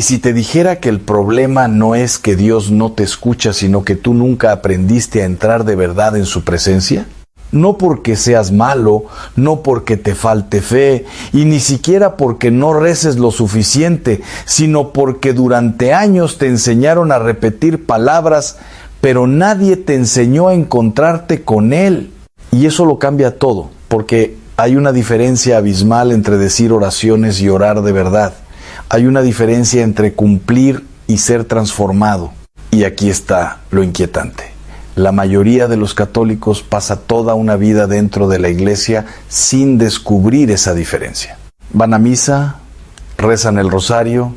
si te dijera que el problema no es que Dios no te escucha, sino que tú nunca aprendiste a entrar de verdad en su presencia? No porque seas malo, no porque te falte fe, y ni siquiera porque no reces lo suficiente, sino porque durante años te enseñaron a repetir palabras, pero nadie te enseñó a encontrarte con Él. Y eso lo cambia todo, porque hay una diferencia abismal entre decir oraciones y orar de verdad. Hay una diferencia entre cumplir y ser transformado. Y aquí está lo inquietante. La mayoría de los católicos pasa toda una vida dentro de la iglesia sin descubrir esa diferencia. Van a misa, rezan el rosario,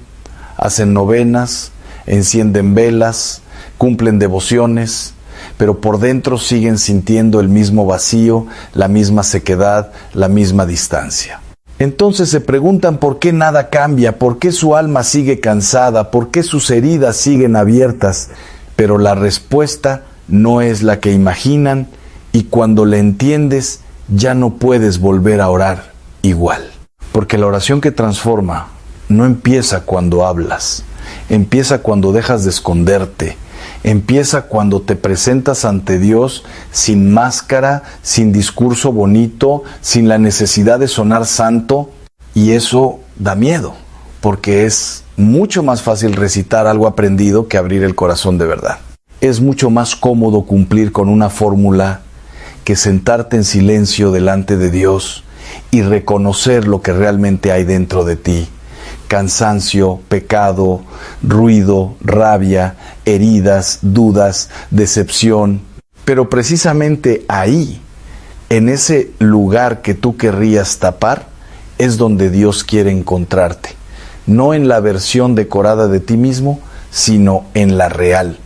hacen novenas, encienden velas, cumplen devociones, pero por dentro siguen sintiendo el mismo vacío, la misma sequedad, la misma distancia. Entonces se preguntan por qué nada cambia, por qué su alma sigue cansada, por qué sus heridas siguen abiertas, pero la respuesta no es la que imaginan, y cuando la entiendes ya no puedes volver a orar igual. Porque la oración que transforma no empieza cuando hablas, empieza cuando dejas de esconderte, empieza cuando te presentas ante Dios sin máscara, sin discurso bonito, sin la necesidad de sonar santo, y eso da miedo, porque es mucho más fácil recitar algo aprendido que abrir el corazón de verdad. Es mucho más cómodo cumplir con una fórmula que sentarte en silencio delante de Dios y reconocer lo que realmente hay dentro de ti. Cansancio, pecado, ruido, rabia, heridas, dudas, decepción. Pero precisamente ahí, en ese lugar que tú querrías tapar, es donde Dios quiere encontrarte. No en la versión decorada de ti mismo, sino en la real.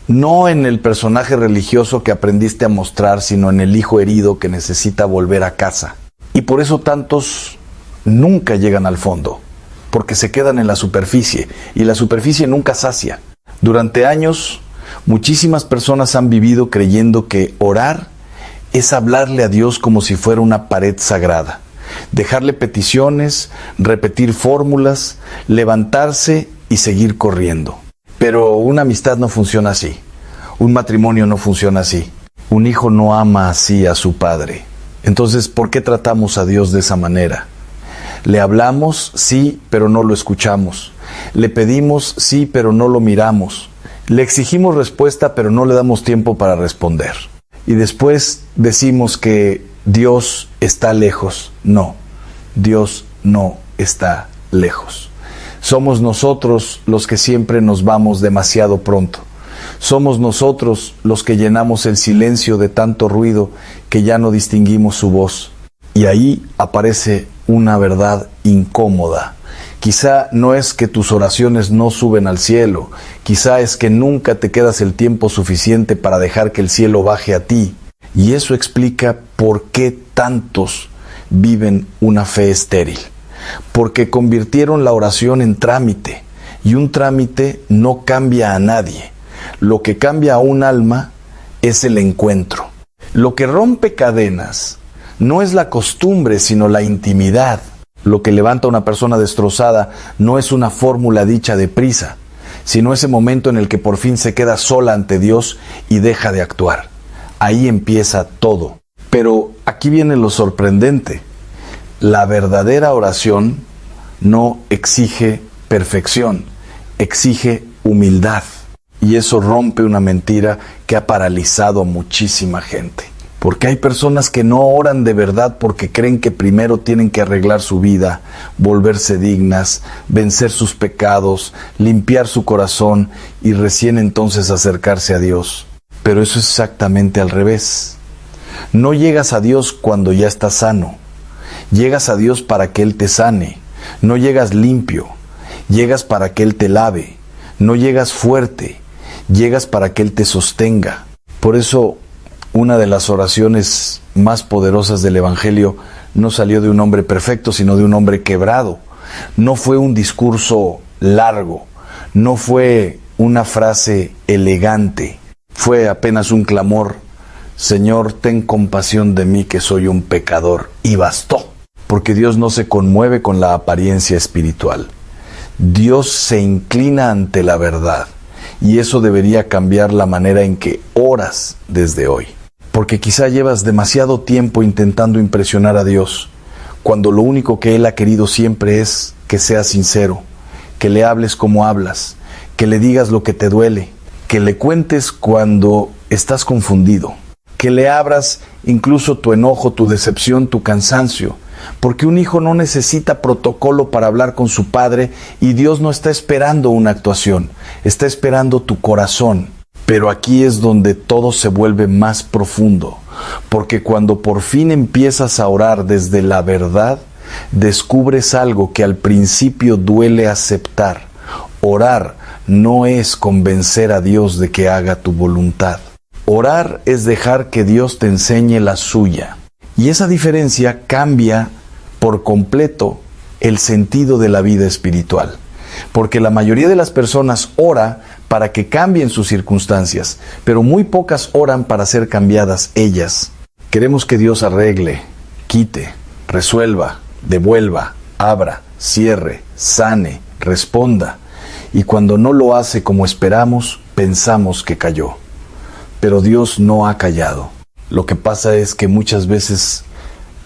No en el personaje religioso que aprendiste a mostrar, sino en el hijo herido que necesita volver a casa. Y por eso tantos nunca llegan al fondo, porque se quedan en la superficie, y la superficie nunca sacia. Durante años, muchísimas personas han vivido creyendo que orar es hablarle a Dios como si fuera una pared sagrada, dejarle peticiones, repetir fórmulas, levantarse y seguir corriendo. Pero una amistad no funciona así, un matrimonio no funciona así, un hijo no ama así a su padre. Entonces, ¿por qué tratamos a Dios de esa manera? Le hablamos, sí, pero no lo escuchamos. Le pedimos, sí, pero no lo miramos. Le exigimos respuesta, pero no le damos tiempo para responder. Y después decimos que Dios está lejos. No, Dios no está lejos. Somos nosotros los que siempre nos vamos demasiado pronto. Somos nosotros los que llenamos el silencio de tanto ruido que ya no distinguimos su voz. Y ahí aparece una verdad incómoda. Quizá no es que tus oraciones no suben al cielo, quizá es que nunca te quedas el tiempo suficiente para dejar que el cielo baje a ti. Y eso explica por qué tantos viven una fe estéril. Porque convirtieron la oración en trámite, y un trámite no cambia a nadie. Lo que cambia a un alma es el encuentro. Lo que rompe cadenas no es la costumbre, sino la intimidad. Lo que levanta a una persona destrozada no es una fórmula dicha deprisa, sino ese momento en el que por fin se queda sola ante Dios y deja de actuar. Ahí empieza todo. Pero aquí viene lo sorprendente. La verdadera oración no exige perfección, exige humildad. Y eso rompe una mentira que ha paralizado a muchísima gente. Porque hay personas que no oran de verdad porque creen que primero tienen que arreglar su vida, volverse dignas, vencer sus pecados, limpiar su corazón y recién entonces acercarse a Dios. Pero eso es exactamente al revés. No llegas a Dios cuando ya estás sano. Llegas a Dios para que Él te sane. No llegas limpio. Llegas para que Él te lave. No llegas fuerte. Llegas para que Él te sostenga. Por eso, una de las oraciones más poderosas del Evangelio no salió de un hombre perfecto, sino de un hombre quebrado. No fue un discurso largo, no fue una frase elegante, fue apenas un clamor: Señor, ten compasión de mí que soy un pecador. Y bastó, porque Dios no se conmueve con la apariencia espiritual. Dios se inclina ante la verdad. Y eso debería cambiar la manera en que oras desde hoy. Porque quizá llevas demasiado tiempo intentando impresionar a Dios, cuando lo único que Él ha querido siempre es que seas sincero, que le hables como hablas, que le digas lo que te duele, que le cuentes cuando estás confundido, que le abras incluso tu enojo, tu decepción, tu cansancio, porque un hijo no necesita protocolo para hablar con su padre y Dios no está esperando una actuación, está esperando tu corazón. Pero aquí es donde todo se vuelve más profundo, porque cuando por fin empiezas a orar desde la verdad, descubres algo que al principio duele aceptar. Orar no es convencer a Dios de que haga tu voluntad. Orar es dejar que Dios te enseñe la suya. Y esa diferencia cambia por completo el sentido de la vida espiritual. Porque la mayoría de las personas ora para que cambien sus circunstancias, pero muy pocas oran para ser cambiadas ellas. Queremos que Dios arregle, quite, resuelva, devuelva, abra, cierre, sane, responda. Y cuando no lo hace como esperamos, pensamos que cayó. Pero Dios no ha callado. Lo que pasa es que muchas veces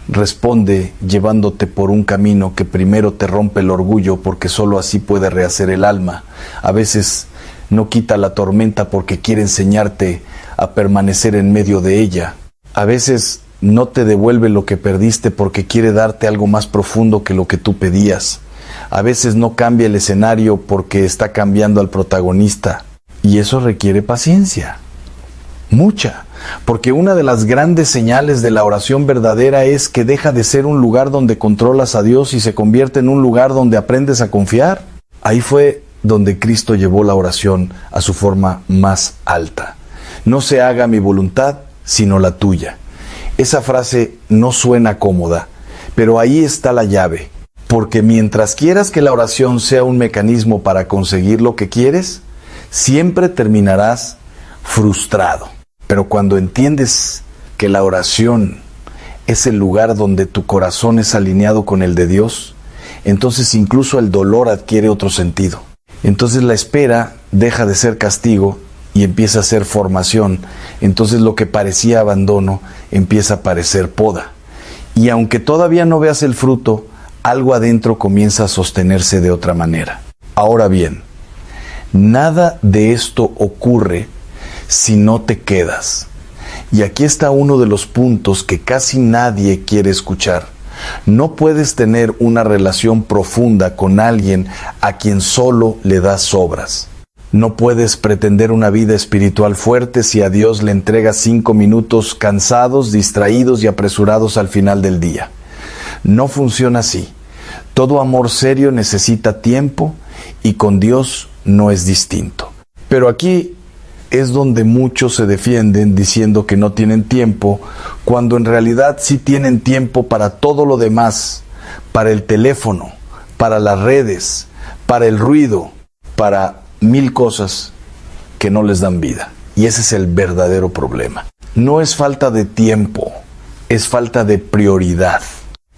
responde llevándote por un camino que primero te rompe el orgullo, porque solo así puede rehacer el alma. A veces no quita la tormenta porque quiere enseñarte a permanecer en medio de ella. A veces no te devuelve lo que perdiste porque quiere darte algo más profundo que lo que tú pedías. A veces no cambia el escenario porque está cambiando al protagonista. Y eso requiere paciencia. Mucha. Porque una de las grandes señales de la oración verdadera es que deja de ser un lugar donde controlas a Dios y se convierte en un lugar donde aprendes a confiar. Ahí fue donde Cristo llevó la oración a su forma más alta. No se haga mi voluntad, sino la tuya. Esa frase no suena cómoda, pero ahí está la llave. Porque mientras quieras que la oración sea un mecanismo para conseguir lo que quieres, siempre terminarás frustrado. Pero cuando entiendes que la oración es el lugar donde tu corazón es alineado con el de Dios, entonces incluso el dolor adquiere otro sentido. Entonces la espera deja de ser castigo y empieza a ser formación. Entonces lo que parecía abandono empieza a parecer poda. Y aunque todavía no veas el fruto, algo adentro comienza a sostenerse de otra manera. Ahora bien, nada de esto ocurre si no te quedas. Y aquí está uno de los puntos que casi nadie quiere escuchar. No puedes tener una relación profunda con alguien a quien solo le das obras. No puedes pretender una vida espiritual fuerte si a Dios le entregas 5 minutos cansados, distraídos y apresurados al final del día. No funciona así. Todo amor serio necesita tiempo y con Dios no es distinto. Pero aquí es donde muchos se defienden diciendo que no tienen tiempo, cuando en realidad sí tienen tiempo para todo lo demás, para el teléfono, para las redes, para el ruido, para 1000 cosas que no les dan vida. Y ese es el verdadero problema. No es falta de tiempo, es falta de prioridad.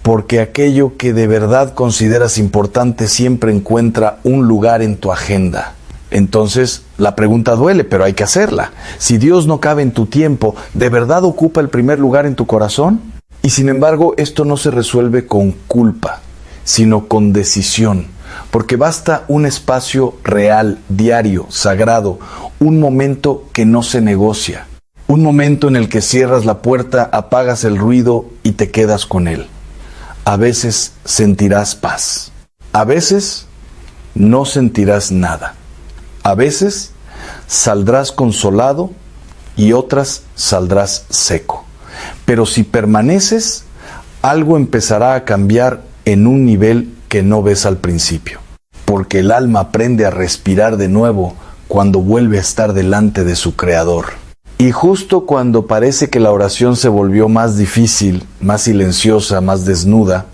Porque aquello que de verdad consideras importante siempre encuentra un lugar en tu agenda. Entonces, la pregunta duele, pero hay que hacerla. Si Dios no cabe en tu tiempo, ¿de verdad ocupa el primer lugar en tu corazón? Y sin embargo, esto no se resuelve con culpa, sino con decisión. Porque basta un espacio real, diario, sagrado, un momento que no se negocia. Un momento en el que cierras la puerta, apagas el ruido y te quedas con él. A veces sentirás paz. A veces no sentirás nada. A veces saldrás consolado y otras saldrás seco. Pero si permaneces, algo empezará a cambiar en un nivel que no ves al principio. Porque el alma aprende a respirar de nuevo cuando vuelve a estar delante de su Creador. Y justo cuando parece que la oración se volvió más difícil, más silenciosa, más desnuda,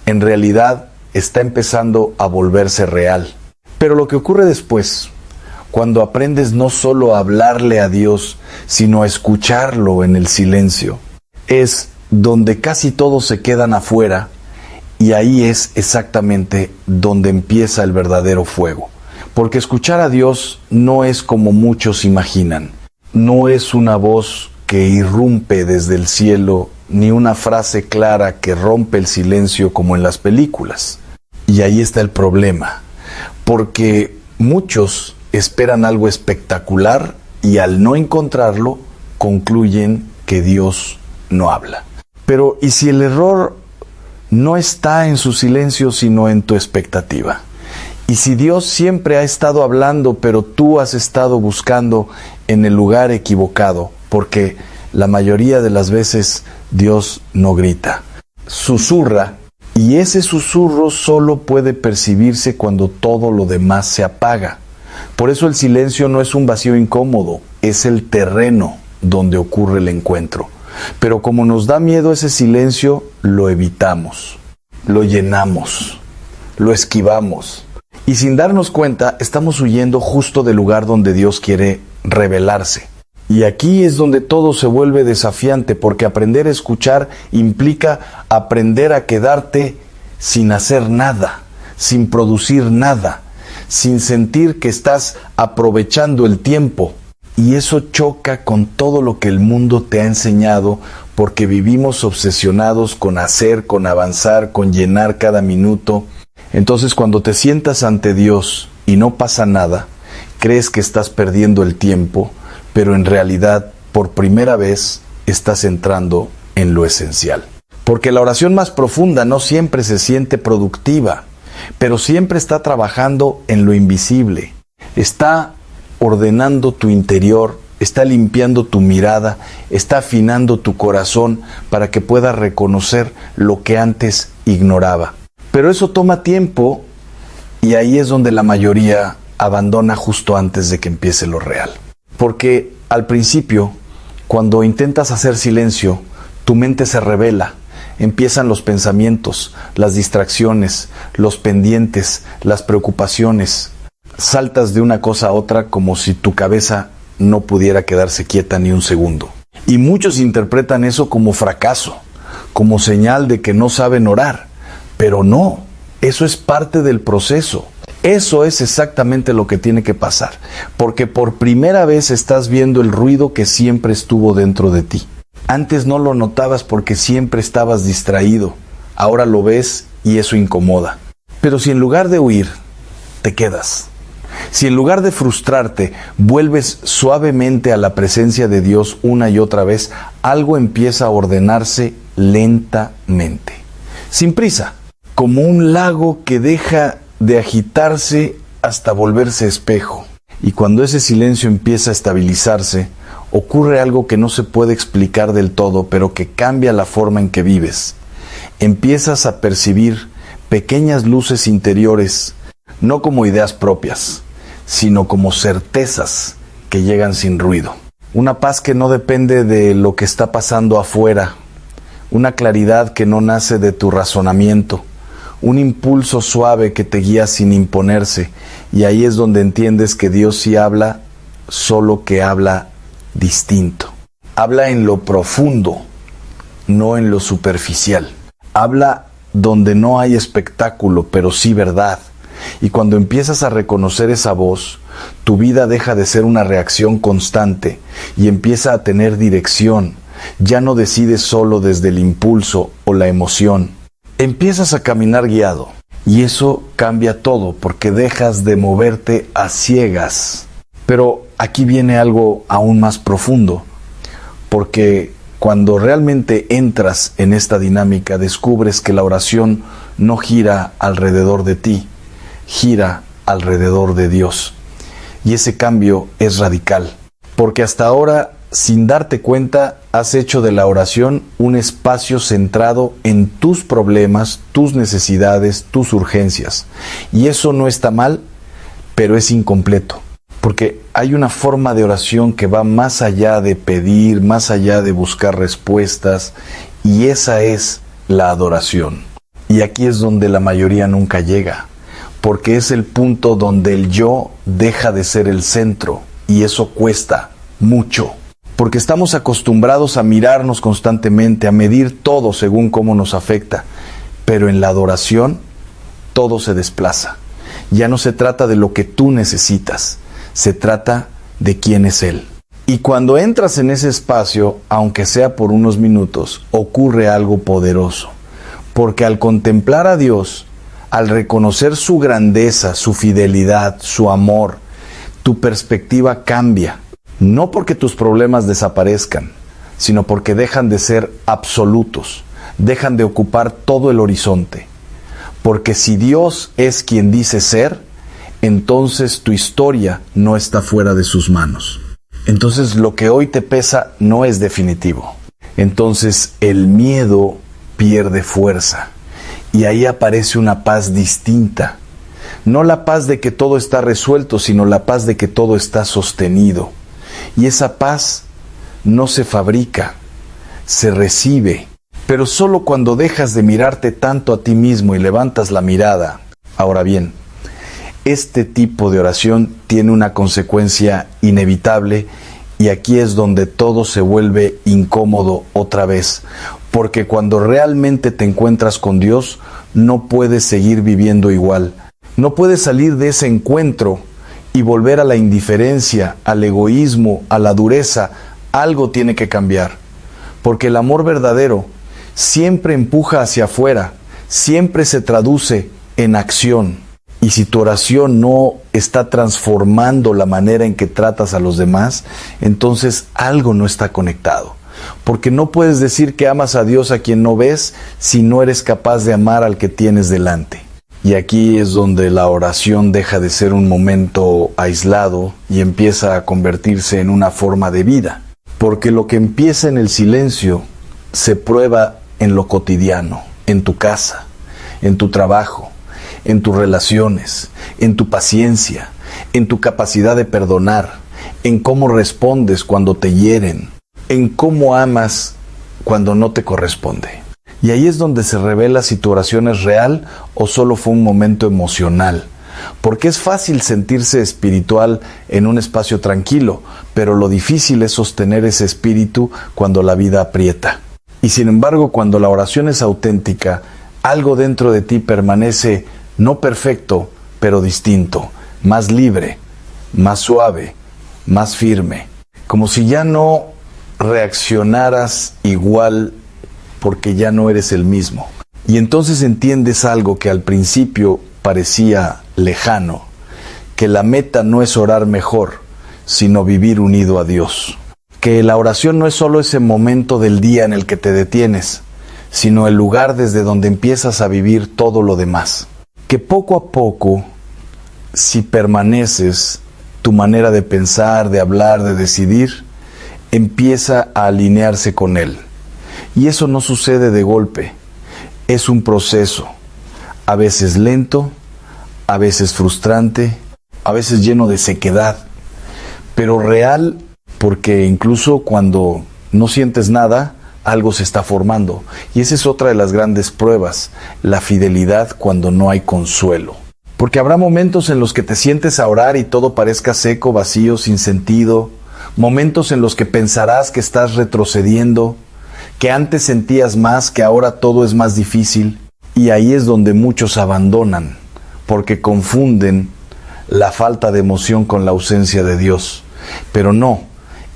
en realidad está empezando a volverse real. Pero lo que ocurre después, cuando aprendes no solo a hablarle a Dios, sino a escucharlo en el silencio, es donde casi todos se quedan afuera Y ahí es exactamente donde empieza el verdadero fuego. Porque escuchar a Dios no es como muchos imaginan. No es una voz que irrumpe desde el cielo, ni una frase clara que rompe el silencio como en las películas. Y ahí está el problema. Porque muchos esperan algo espectacular y al no encontrarlo, concluyen que Dios no habla. Pero ¿y si el error no está en su silencio, sino en tu expectativa? Y si Dios siempre ha estado hablando, pero tú has estado buscando en el lugar equivocado, porque la mayoría de las veces Dios no grita, susurra, y ese susurro solo puede percibirse cuando todo lo demás se apaga. Por eso el silencio no es un vacío incómodo, es el terreno donde ocurre el encuentro. Pero como nos da miedo ese silencio, lo evitamos, lo llenamos, lo esquivamos. Y sin darnos cuenta, estamos huyendo justo del lugar donde Dios quiere revelarse. Y aquí es donde todo se vuelve desafiante, porque aprender a escuchar implica aprender a quedarte sin hacer nada, sin producir nada, sin sentir que estás aprovechando el tiempo. Y eso choca con todo lo que el mundo te ha enseñado, porque vivimos obsesionados con hacer, con avanzar, con llenar cada minuto. Entonces, cuando te sientas ante Dios y no pasa nada, crees que estás perdiendo el tiempo, pero en realidad, por primera vez, estás entrando en lo esencial. Porque la oración más profunda no siempre se siente productiva, pero siempre está trabajando en lo invisible. Está ordenando tu interior, está limpiando tu mirada, está afinando tu corazón para que puedas reconocer lo que antes ignoraba. Pero eso toma tiempo y ahí es donde la mayoría abandona justo antes de que empiece lo real. Porque al principio, cuando intentas hacer silencio, tu mente se revela. Empiezan los pensamientos, las distracciones, los pendientes, las preocupaciones. Saltas de una cosa a otra como si tu cabeza no pudiera quedarse quieta ni un segundo. Y muchos interpretan eso como fracaso, como señal de que no saben orar. Pero no, eso es parte del proceso. Eso es exactamente lo que tiene que pasar, porque por primera vez estás viendo el ruido que siempre estuvo dentro de ti. Antes no lo notabas porque siempre estabas distraído. Ahora lo ves y eso incomoda. Pero si en lugar de huir, te quedas. Si en lugar de frustrarte, vuelves suavemente a la presencia de Dios una y otra vez, algo empieza a ordenarse lentamente, sin prisa, como un lago que deja de agitarse hasta volverse espejo. Y cuando ese silencio empieza a estabilizarse, ocurre algo que no se puede explicar del todo, pero que cambia la forma en que vives. Empiezas a percibir pequeñas luces interiores, no como ideas propias, sino como certezas que llegan sin ruido. Una paz que no depende de lo que está pasando afuera, una claridad que no nace de tu razonamiento, un impulso suave que te guía sin imponerse, y ahí es donde entiendes que Dios sí habla, solo que habla distinto. Habla en lo profundo, no en lo superficial. Habla donde no hay espectáculo, pero sí verdad. Y cuando empiezas a reconocer esa voz, tu vida deja de ser una reacción constante y empieza a tener dirección. Ya no decides solo desde el impulso o la emoción. Empiezas a caminar guiado y eso cambia todo porque dejas de moverte a ciegas. Pero aquí viene algo aún más profundo, porque cuando realmente entras en esta dinámica descubres que la oración no gira alrededor de ti, gira alrededor de Dios. Y ese cambio es radical, porque hasta ahora, sin darte cuenta, has hecho de la oración un espacio centrado en tus problemas, tus necesidades, tus urgencias. Y eso no está mal, pero es incompleto. Porque hay una forma de oración que va más allá de pedir, más allá de buscar respuestas, y esa es la adoración. Y aquí es donde la mayoría nunca llega, porque es el punto donde el yo deja de ser el centro, y eso cuesta mucho. Porque estamos acostumbrados a mirarnos constantemente, a medir todo según cómo nos afecta. Pero en la adoración todo se desplaza. Ya no se trata de lo que tú necesitas, se trata de quién es Él. Y cuando entras en ese espacio, aunque sea por unos minutos, ocurre algo poderoso. Porque al contemplar a Dios, al reconocer su grandeza, su fidelidad, su amor, tu perspectiva cambia. No porque tus problemas desaparezcan, sino porque dejan de ser absolutos, dejan de ocupar todo el horizonte. Porque si Dios es quien dice ser, entonces tu historia no está fuera de sus manos. Entonces lo que hoy te pesa no es definitivo. Entonces el miedo pierde fuerza y ahí aparece una paz distinta. No la paz de que todo está resuelto, sino la paz de que todo está sostenido. Y esa paz no se fabrica, se recibe. Pero solo cuando dejas de mirarte tanto a ti mismo y levantas la mirada. Ahora bien, este tipo de oración tiene una consecuencia inevitable y aquí es donde todo se vuelve incómodo otra vez. Porque cuando realmente te encuentras con Dios, no puedes seguir viviendo igual. No puedes salir de ese encuentro y volver a la indiferencia, al egoísmo, a la dureza. Algo tiene que cambiar. Porque el amor verdadero siempre empuja hacia afuera, siempre se traduce en acción. Y si tu oración no está transformando la manera en que tratas a los demás, entonces algo no está conectado. Porque no puedes decir que amas a Dios a quien no ves si no eres capaz de amar al que tienes delante. Y aquí es donde la oración deja de ser un momento aislado y empieza a convertirse en una forma de vida. Porque lo que empieza en el silencio se prueba en lo cotidiano, en tu casa, en tu trabajo, en tus relaciones, en tu paciencia, en tu capacidad de perdonar, en cómo respondes cuando te hieren, en cómo amas cuando no te corresponde. Y ahí es donde se revela si tu oración es real o solo fue un momento emocional. Porque es fácil sentirse espiritual en un espacio tranquilo, pero lo difícil es sostener ese espíritu cuando la vida aprieta. Y sin embargo, cuando la oración es auténtica, algo dentro de ti permanece no perfecto, pero distinto, más libre, más suave, más firme. Como si ya no reaccionaras igual porque ya no eres el mismo. Y entonces entiendes algo que al principio parecía lejano, que la meta no es orar mejor, sino vivir unido a Dios. Que la oración no es solo ese momento del día en el que te detienes, sino el lugar desde donde empiezas a vivir todo lo demás. Que poco a poco, si permaneces, tu manera de pensar, de hablar, de decidir, empieza a alinearse con Él. Y eso no sucede de golpe, es un proceso, a veces lento, a veces frustrante, a veces lleno de sequedad, pero real, porque incluso cuando no sientes nada, algo se está formando. Y esa es otra de las grandes pruebas, la fidelidad cuando no hay consuelo. Porque habrá momentos en los que te sientes a orar y todo parezca seco, vacío, sin sentido. Momentos en los que pensarás que estás retrocediendo, que antes sentías más, que ahora todo es más difícil. Y ahí es donde muchos abandonan, porque confunden la falta de emoción con la ausencia de Dios. Pero no,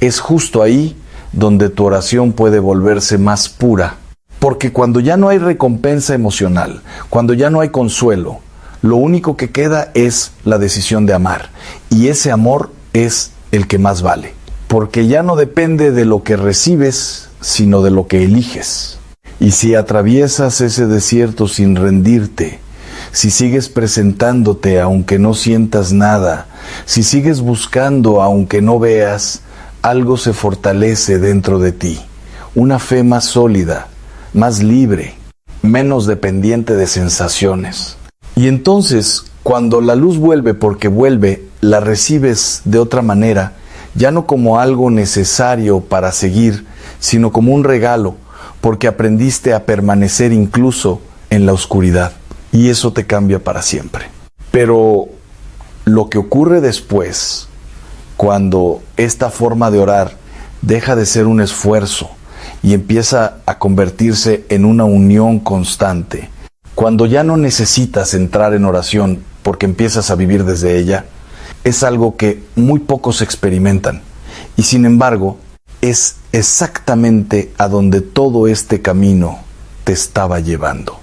es justo ahí donde tu oración puede volverse más pura. Porque cuando ya no hay recompensa emocional, cuando ya no hay consuelo, lo único que queda es la decisión de amar. Y ese amor es el que más vale. Porque ya no depende de lo que recibes, sino de lo que eliges. Y si atraviesas ese desierto sin rendirte, si sigues presentándote aunque no sientas nada, si sigues buscando aunque no veas, algo se fortalece dentro de ti. Una fe más sólida, más libre, menos dependiente de sensaciones. Y entonces, cuando la luz vuelve porque vuelve, la recibes de otra manera, ya no como algo necesario para seguir, sino como un regalo, porque aprendiste a permanecer incluso en la oscuridad. Y eso te cambia para siempre. Pero lo que ocurre después, cuando esta forma de orar deja de ser un esfuerzo y empieza a convertirse en una unión constante, Cuando ya no necesitas entrar en oración porque empiezas a vivir desde ella, es algo que muy pocos experimentan. Y sin embargo, es exactamente a donde todo este camino te estaba llevando.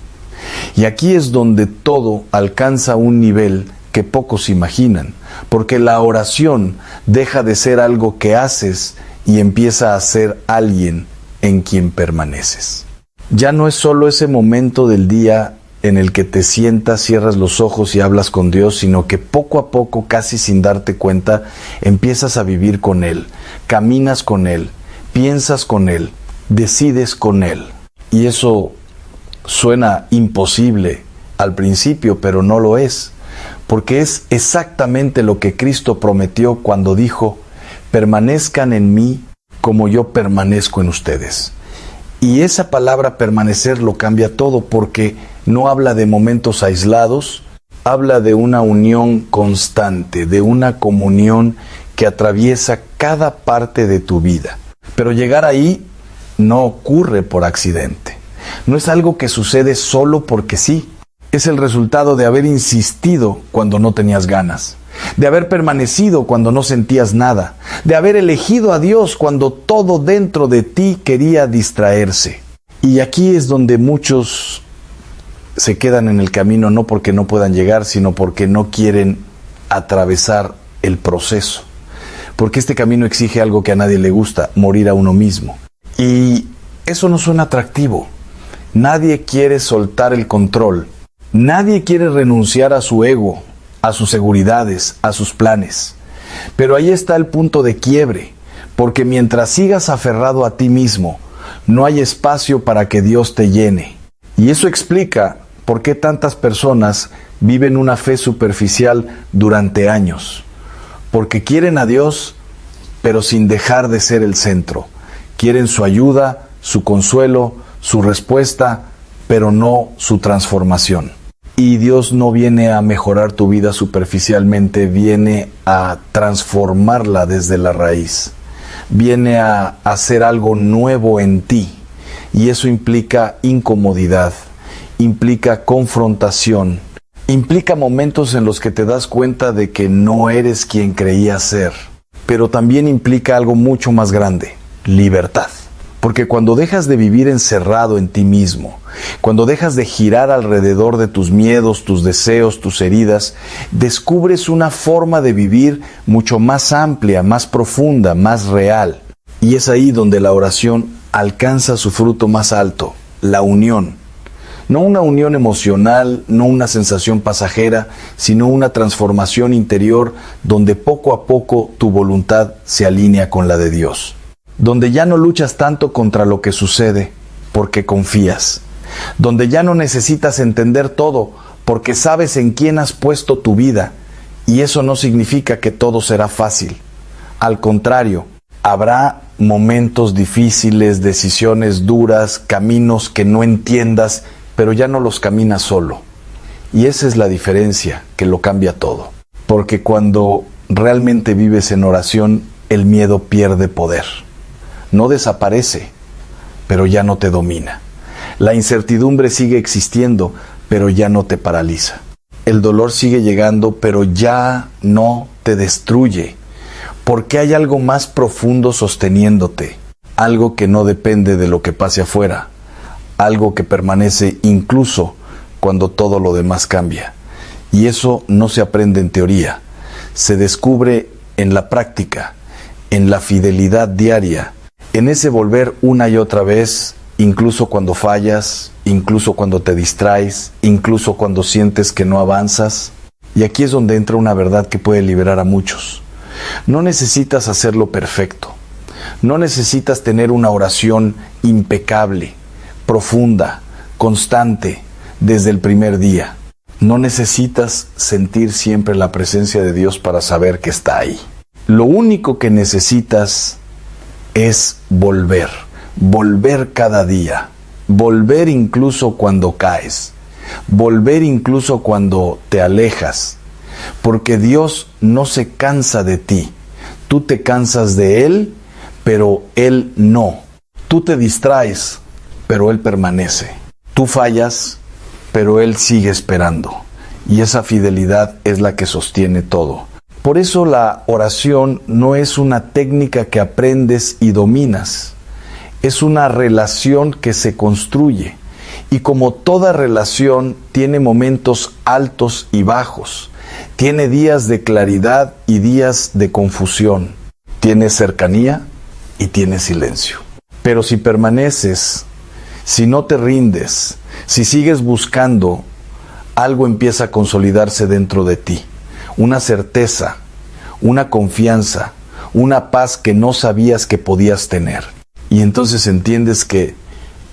Y aquí es donde todo alcanza un nivel que pocos imaginan, porque la oración deja de ser algo que haces y empieza a ser alguien en quien permaneces. Ya no es solo ese momento del día en el que te sientas, cierras los ojos y hablas con Dios, sino que poco a poco, casi sin darte cuenta, empiezas a vivir con Él, caminas con Él, piensas con Él, decides con Él. Y eso suena imposible al principio, pero no lo es, porque es exactamente lo que Cristo prometió cuando dijo: permanezcan en mí como yo permanezco en ustedes. Y esa palabra permanecer lo cambia todo, porque no habla de momentos aislados, habla de una unión constante, de una comunión que atraviesa cada parte de tu vida. Pero llegar ahí no ocurre por accidente. No es algo que sucede solo porque sí. Es el resultado de haber insistido cuando no tenías ganas, de haber permanecido cuando no sentías nada, de haber elegido a Dios cuando todo dentro de ti quería distraerse. Y aquí es donde muchos se quedan en el camino, no porque no puedan llegar, sino porque no quieren atravesar el proceso. Porque este camino exige algo que a nadie le gusta: morir a uno mismo. Y eso no suena atractivo. Nadie quiere soltar el control. Nadie quiere renunciar a su ego, a sus seguridades, a sus planes. Pero ahí está el punto de quiebre, porque mientras sigas aferrado a ti mismo, no hay espacio para que Dios te llene. Y eso explica por qué tantas personas viven una fe superficial durante años. Porque quieren a Dios, pero sin dejar de ser el centro. Quieren su ayuda, su consuelo, su respuesta, pero no su transformación. Y Dios no viene a mejorar tu vida superficialmente, viene a transformarla desde la raíz. Viene a hacer algo nuevo en ti. Y eso implica incomodidad, implica confrontación, implica momentos en los que te das cuenta de que no eres quien creías ser. Pero también implica algo mucho más grande: libertad. Porque cuando dejas de vivir encerrado en ti mismo, cuando dejas de girar alrededor de tus miedos, tus deseos, tus heridas, descubres una forma de vivir mucho más amplia, más profunda, más real. Y es ahí donde la oración alcanza su fruto más alto: la unión. No una unión emocional, no una sensación pasajera, sino una transformación interior donde poco a poco tu voluntad se alinea con la de Dios. Donde ya no luchas tanto contra lo que sucede, porque confías. Donde ya no necesitas entender todo, porque sabes en quién has puesto tu vida. Y eso no significa que todo será fácil. Al contrario, habrá momentos difíciles, decisiones duras, caminos que no entiendas, pero ya no los caminas solo. Y esa es la diferencia que lo cambia todo. Porque cuando realmente vives en oración, el miedo pierde poder. No desaparece, pero ya no te domina. La incertidumbre sigue existiendo, pero ya no te paraliza. El dolor sigue llegando, pero ya no te destruye, porque hay algo más profundo sosteniéndote, algo que no depende de lo que pase afuera, algo que permanece incluso cuando todo lo demás cambia. Y eso no se aprende en teoría, se descubre en la práctica, en la fidelidad diaria, en ese volver una y otra vez, incluso cuando fallas, incluso cuando te distraes, incluso cuando sientes que no avanzas. Y aquí es donde entra una verdad que puede liberar a muchos. No necesitas hacerlo perfecto. No necesitas tener una oración impecable, profunda, constante, desde el primer día. No necesitas sentir siempre la presencia de Dios para saber que está ahí. Lo único que necesitas es volver cada día, volver incluso cuando caes, volver incluso cuando te alejas, porque Dios no se cansa de ti. Tú te cansas de Él, pero Él no. Tú te distraes, pero Él permanece. Tú fallas, pero Él sigue esperando. Y esa fidelidad es la que sostiene todo. Por eso la oración no es una técnica que aprendes y dominas. Es una relación que se construye. Y como toda relación tiene momentos altos y bajos. Tiene días de claridad y días de confusión. Tiene cercanía y tiene silencio. Pero si permaneces, si no te rindes, si sigues buscando, algo empieza a consolidarse dentro de ti. Una certeza, una confianza, una paz que no sabías que podías tener. Y entonces entiendes que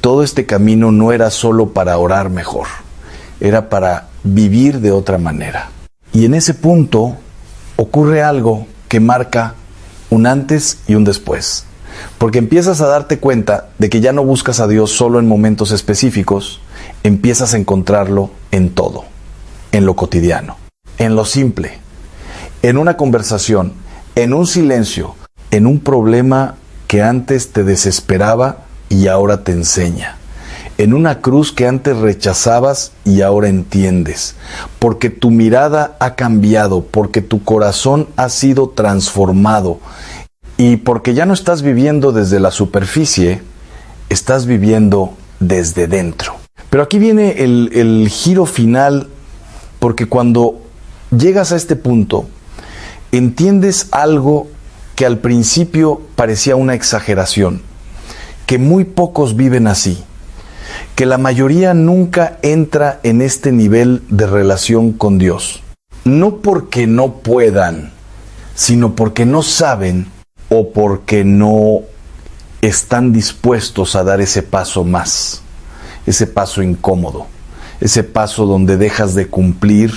todo este camino no era solo para orar mejor, era para vivir de otra manera. Y en ese punto ocurre algo que marca un antes y un después. Porque empiezas a darte cuenta de que ya no buscas a Dios solo en momentos específicos, empiezas a encontrarlo en todo, en lo cotidiano, en lo simple, en una conversación, en un silencio, en un problema que antes te desesperaba y ahora te enseña, en una cruz que antes rechazabas y ahora entiendes, porque tu mirada ha cambiado, porque tu corazón ha sido transformado y porque ya no estás viviendo desde la superficie, estás viviendo desde dentro. Pero aquí viene el giro final, porque cuando llegas a este punto, entiendes algo que al principio parecía una exageración, que muy pocos viven así, que la mayoría nunca entra en este nivel de relación con Dios. No porque no puedan, sino porque no saben o porque no están dispuestos a dar ese paso más, ese paso incómodo, ese paso donde dejas de cumplir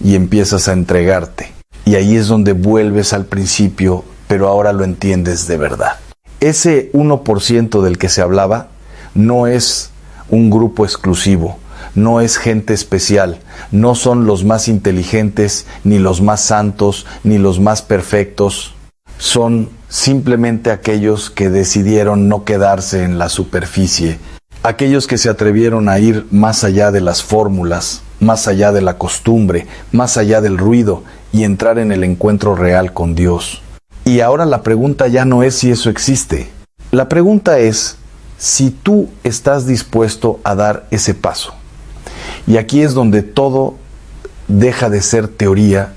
y empiezas a entregarte. Y ahí es donde vuelves al principio, pero ahora lo entiendes de verdad. Ese 1% del que se hablaba no es un grupo exclusivo, no es gente especial, no son los más inteligentes, ni los más santos, ni los más perfectos. Son simplemente aquellos que decidieron no quedarse en la superficie, aquellos que se atrevieron a ir más allá de las fórmulas, más allá de la costumbre, más allá del ruido y entrar en el encuentro real con Dios. Y ahora la pregunta ya no es si eso existe. La pregunta es si tú estás dispuesto a dar ese paso. Y aquí es donde todo deja de ser teoría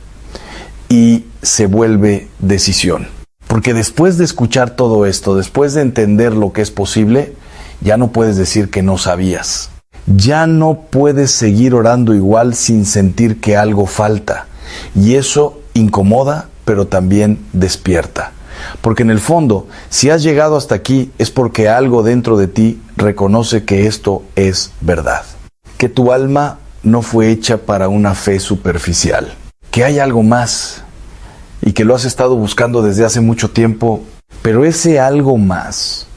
y se vuelve decisión. Porque después de escuchar todo esto, después de entender lo que es posible, ya no puedes decir que no sabías. Ya no puedes seguir orando igual sin sentir que algo falta. Y eso incomoda, pero también despierta. Porque en el fondo, si has llegado hasta aquí, es porque algo dentro de ti reconoce que esto es verdad. Que tu alma no fue hecha para una fe superficial. Que hay algo más y que lo has estado buscando desde hace mucho tiempo, pero ese algo más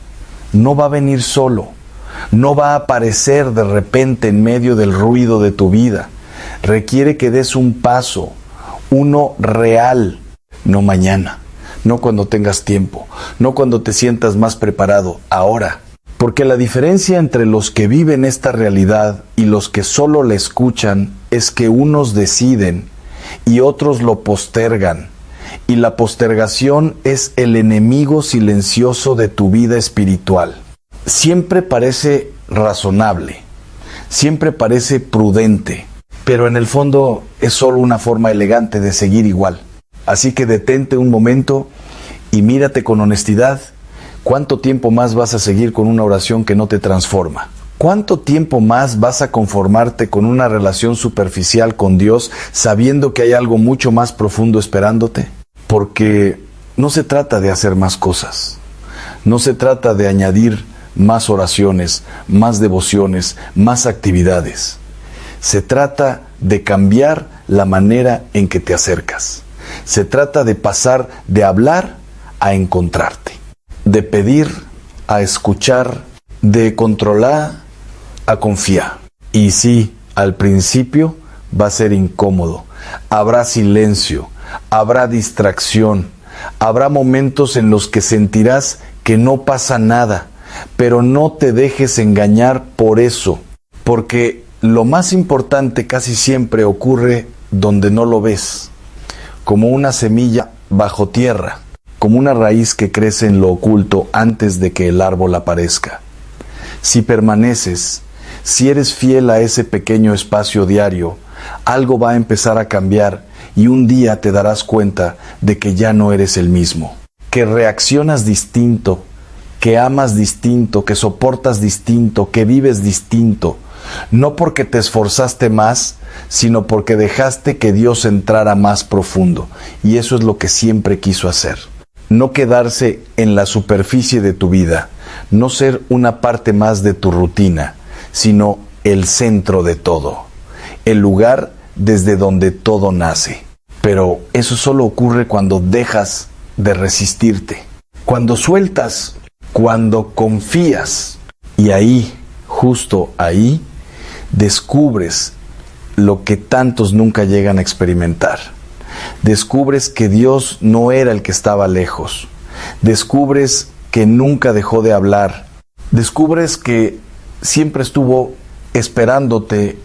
no va a venir solo. No va a aparecer de repente en medio del ruido de tu vida. Requiere que des un paso, uno real, no mañana, no cuando tengas tiempo, no cuando te sientas más preparado, ahora. Porque la diferencia entre los que viven esta realidad y los que solo la escuchan es que unos deciden y otros lo postergan. Y la postergación es el enemigo silencioso de tu vida espiritual. Siempre parece razonable, siempre parece prudente, pero en el fondo es solo una forma elegante de seguir igual. Así que detente un momento y mírate con honestidad. ¿Cuánto tiempo más vas a seguir con una oración que no te transforma? ¿Cuánto tiempo más vas a conformarte con una relación superficial con Dios sabiendo que hay algo mucho más profundo esperándote? Porque no se trata de hacer más cosas, no se trata de añadir más oraciones, más devociones, más actividades. Se trata de cambiar la manera en que te acercas. Se trata de pasar de hablar a encontrarte, de pedir a escuchar, de controlar a confiar. Y sí, al principio va a ser incómodo, habrá silencio, habrá distracción, habrá momentos en los que sentirás que no pasa nada, pero no te dejes engañar por eso, porque Lo más importante casi siempre ocurre donde no lo ves, como una semilla bajo tierra, como una raíz que crece en lo oculto antes de que el árbol aparezca. Si permaneces, si eres fiel a ese pequeño espacio diario, algo va a empezar a cambiar y un día te darás cuenta de que ya no eres el mismo, que reaccionas distinto, que amas distinto, que soportas distinto, que vives distinto, no porque te esforzaste más, sino porque dejaste que Dios entrara más profundo, y eso es lo que siempre quiso hacer. No quedarse en la superficie de tu vida, no ser una parte más de tu rutina, sino el centro de todo, el lugar desde donde todo nace. Pero eso solo ocurre cuando dejas de resistirte, cuando sueltas, cuando confías, y ahí, justo ahí, descubres lo que tantos nunca llegan a experimentar. Descubres que Dios no era el que estaba lejos. Descubres que nunca dejó de hablar. Descubres que siempre estuvo esperándote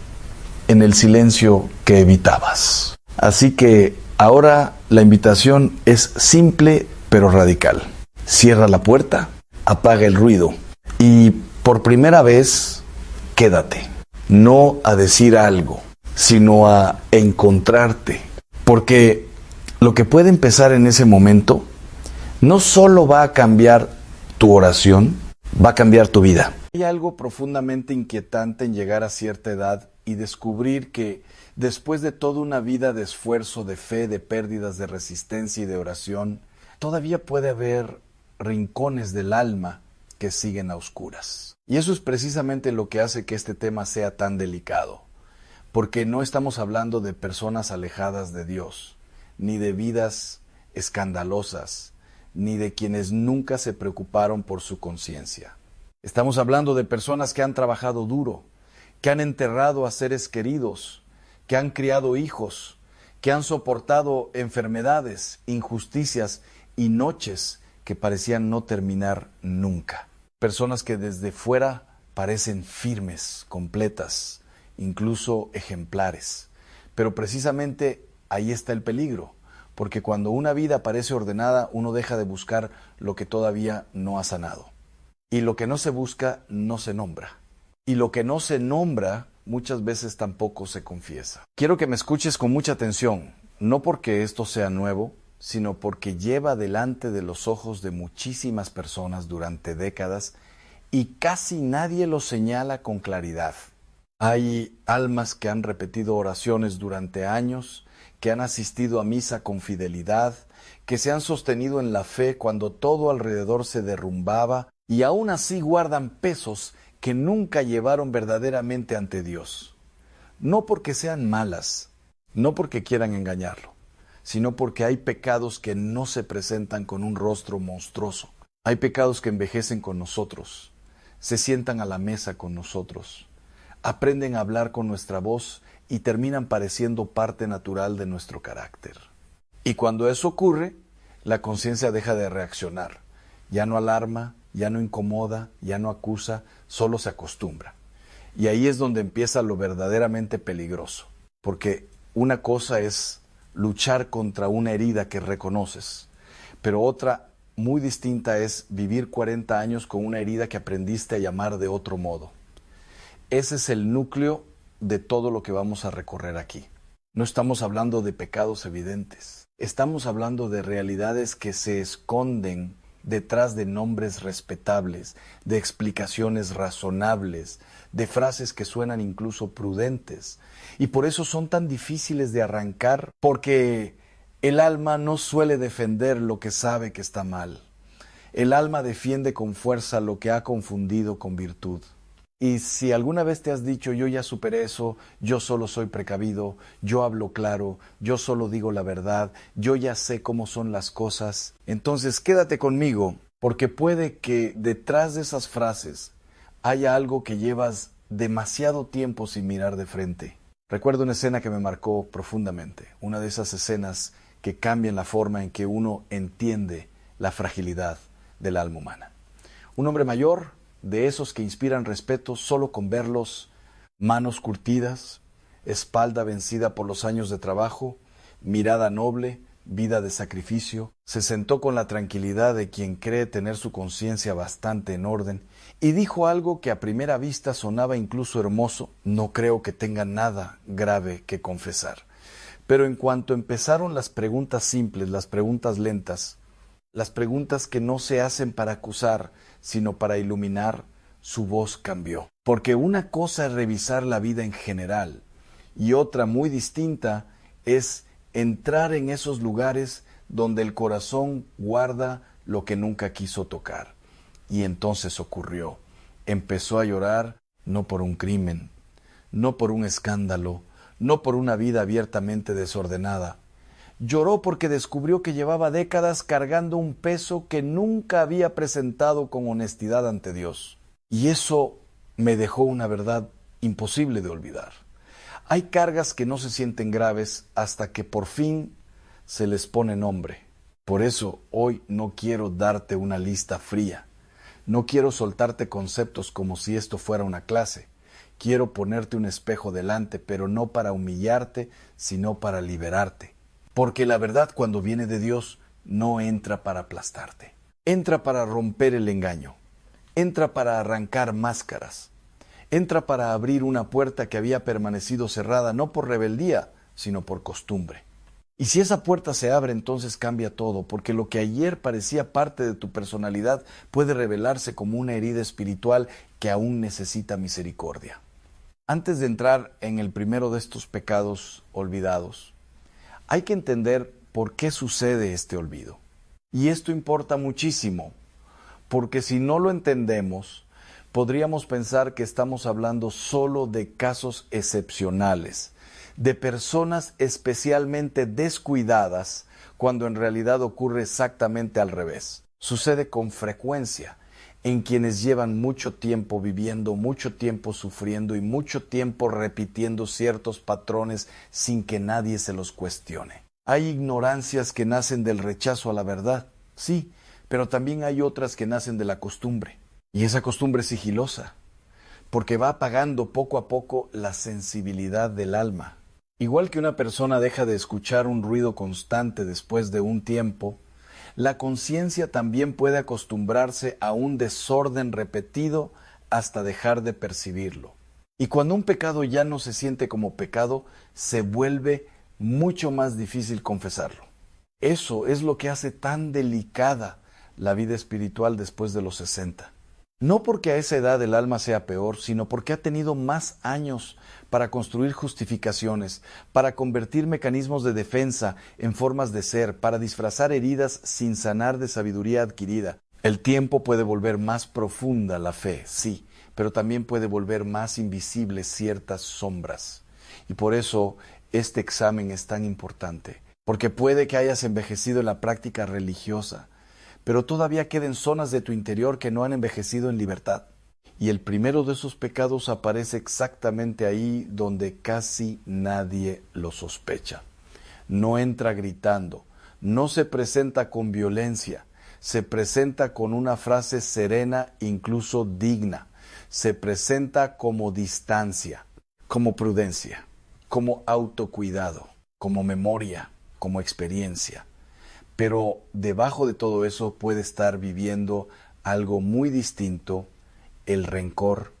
en el silencio que evitabas. Así que ahora la invitación es simple pero radical. Cierra la puerta, apaga el ruido y por primera vez quédate. No a decir algo, sino a encontrarte. Porque lo que puede empezar en ese momento no solo va a cambiar tu oración, va a cambiar tu vida. Hay algo profundamente inquietante en llegar a cierta edad y descubrir que después de toda una vida de esfuerzo, de fe, de pérdidas, de resistencia y de oración, todavía puede haber rincones del alma que siguen a oscuras. Y eso es precisamente lo que hace que este tema sea tan delicado, porque no estamos hablando de personas alejadas de Dios, ni de vidas escandalosas, ni de quienes nunca se preocuparon por su conciencia. Estamos hablando de personas que han trabajado duro, que han enterrado a seres queridos, que han criado hijos, que han soportado enfermedades, injusticias y noches que parecían no terminar nunca. Personas que desde fuera parecen firmes, completas, incluso ejemplares. Pero precisamente ahí está el peligro, porque cuando una vida parece ordenada, uno deja de buscar lo que todavía no ha sanado. Y lo que no se busca, no se nombra. Y lo que no se nombra, muchas veces tampoco se confiesa. Quiero que me escuches con mucha atención, no porque esto sea nuevo, sino porque lleva delante de los ojos de muchísimas personas durante décadas y casi nadie lo señala con claridad. Hay almas que han repetido oraciones durante años, que han asistido a misa con fidelidad, que se han sostenido en la fe cuando todo alrededor se derrumbaba y aún así guardan pesos que nunca llevaron verdaderamente ante Dios. No porque sean malas, no porque quieran engañarlo, sino porque hay pecados que no se presentan con un rostro monstruoso. Hay pecados que envejecen con nosotros, se sientan a la mesa con nosotros, aprenden a hablar con nuestra voz y terminan pareciendo parte natural de nuestro carácter. Y cuando eso ocurre, la conciencia deja de reaccionar. Ya no alarma, ya no incomoda, ya no acusa, solo se acostumbra. Y ahí es donde empieza lo verdaderamente peligroso, porque una cosa es luchar contra una herida que reconoces, pero otra muy distinta es vivir 40 años con una herida que aprendiste a llamar de otro modo. Ese es el núcleo de todo lo que vamos a recorrer aquí. No estamos hablando de pecados evidentes, estamos hablando de realidades que se esconden detrás de nombres respetables, de explicaciones razonables, de frases que suenan incluso prudentes. Y por eso son tan difíciles de arrancar, porque el alma no suele defender lo que sabe que está mal. El alma defiende con fuerza lo que ha confundido con virtud. Y si alguna vez te has dicho, yo ya superé eso, yo solo soy precavido, yo hablo claro, yo solo digo la verdad, yo ya sé cómo son las cosas, entonces quédate conmigo, porque puede que detrás de esas frases haya algo que llevas demasiado tiempo sin mirar de frente. Recuerdo una escena que me marcó profundamente, una de esas escenas que cambian la forma en que uno entiende la fragilidad del alma humana. Un hombre mayor, de esos que inspiran respeto solo con verlos, manos curtidas, espalda vencida por los años de trabajo, mirada noble, vida de sacrificio. Se sentó con la tranquilidad de quien cree tener su conciencia bastante en orden y dijo algo que a primera vista sonaba incluso hermoso. No creo que tenga nada grave que confesar. Pero en cuanto empezaron las preguntas simples, las preguntas lentas, las preguntas que no se hacen para acusar, sino para iluminar, su voz cambió. Porque una cosa es revisar la vida en general y otra muy distinta es entrar en esos lugares donde el corazón guarda lo que nunca quiso tocar. Y entonces ocurrió. Empezó a llorar no por un crimen, no por un escándalo, no por una vida abiertamente desordenada. Lloró porque descubrió que llevaba décadas cargando un peso que nunca había presentado con honestidad ante Dios. Y eso me dejó una verdad imposible de olvidar. Hay cargas que no se sienten graves hasta que por fin se les pone nombre. Por eso hoy no quiero darte una lista fría. No quiero soltarte conceptos como si esto fuera una clase. Quiero ponerte un espejo delante, pero no para humillarte, sino para liberarte. Porque la verdad, cuando viene de Dios, no entra para aplastarte. Entra para romper el engaño. Entra para arrancar máscaras. Entra para abrir una puerta que había permanecido cerrada no por rebeldía, sino por costumbre. Y si esa puerta se abre, entonces cambia todo, porque lo que ayer parecía parte de tu personalidad puede revelarse como una herida espiritual que aún necesita misericordia. Antes de entrar en el primero de estos pecados olvidados, hay que entender por qué sucede este olvido. Y esto importa muchísimo, porque si no lo entendemos, podríamos pensar que estamos hablando solo de casos excepcionales, de personas especialmente descuidadas, cuando en realidad ocurre exactamente al revés. Sucede con frecuencia en quienes llevan mucho tiempo viviendo, mucho tiempo sufriendo y mucho tiempo repitiendo ciertos patrones sin que nadie se los cuestione. Hay ignorancias que nacen del rechazo a la verdad, sí, pero también hay otras que nacen de la costumbre. Y esa costumbre es sigilosa, porque va apagando poco a poco la sensibilidad del alma. Igual que una persona deja de escuchar un ruido constante después de un tiempo, la conciencia también puede acostumbrarse a un desorden repetido hasta dejar de percibirlo. Y cuando un pecado ya no se siente como pecado, se vuelve mucho más difícil confesarlo. Eso es lo que hace tan delicada la vida espiritual después de los 60. No porque a esa edad el alma sea peor, sino porque ha tenido más años para construir justificaciones, para convertir mecanismos de defensa en formas de ser, para disfrazar heridas sin sanar de sabiduría adquirida. El tiempo puede volver más profunda la fe, sí, pero también puede volver más invisibles ciertas sombras. Y por eso este examen es tan importante, porque puede que hayas envejecido en la práctica religiosa, pero todavía quedan zonas de tu interior que no han envejecido en libertad. Y el primero de esos pecados aparece exactamente ahí donde casi nadie lo sospecha. No entra gritando, no se presenta con violencia, se presenta con una frase serena, incluso digna. Se presenta como distancia, como prudencia, como autocuidado, como memoria, como experiencia. Pero debajo de todo eso puede estar viviendo algo muy distinto, el rencor.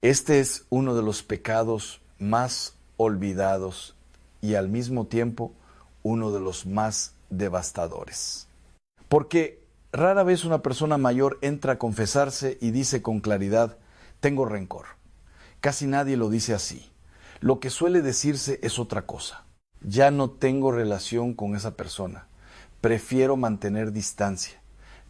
Este es uno de los pecados más olvidados y al mismo tiempo uno de los más devastadores. Porque rara vez una persona mayor entra a confesarse y dice con claridad, tengo rencor. Casi nadie lo dice así. Lo que suele decirse es otra cosa. Ya no tengo relación con esa persona. Prefiero mantener distancia.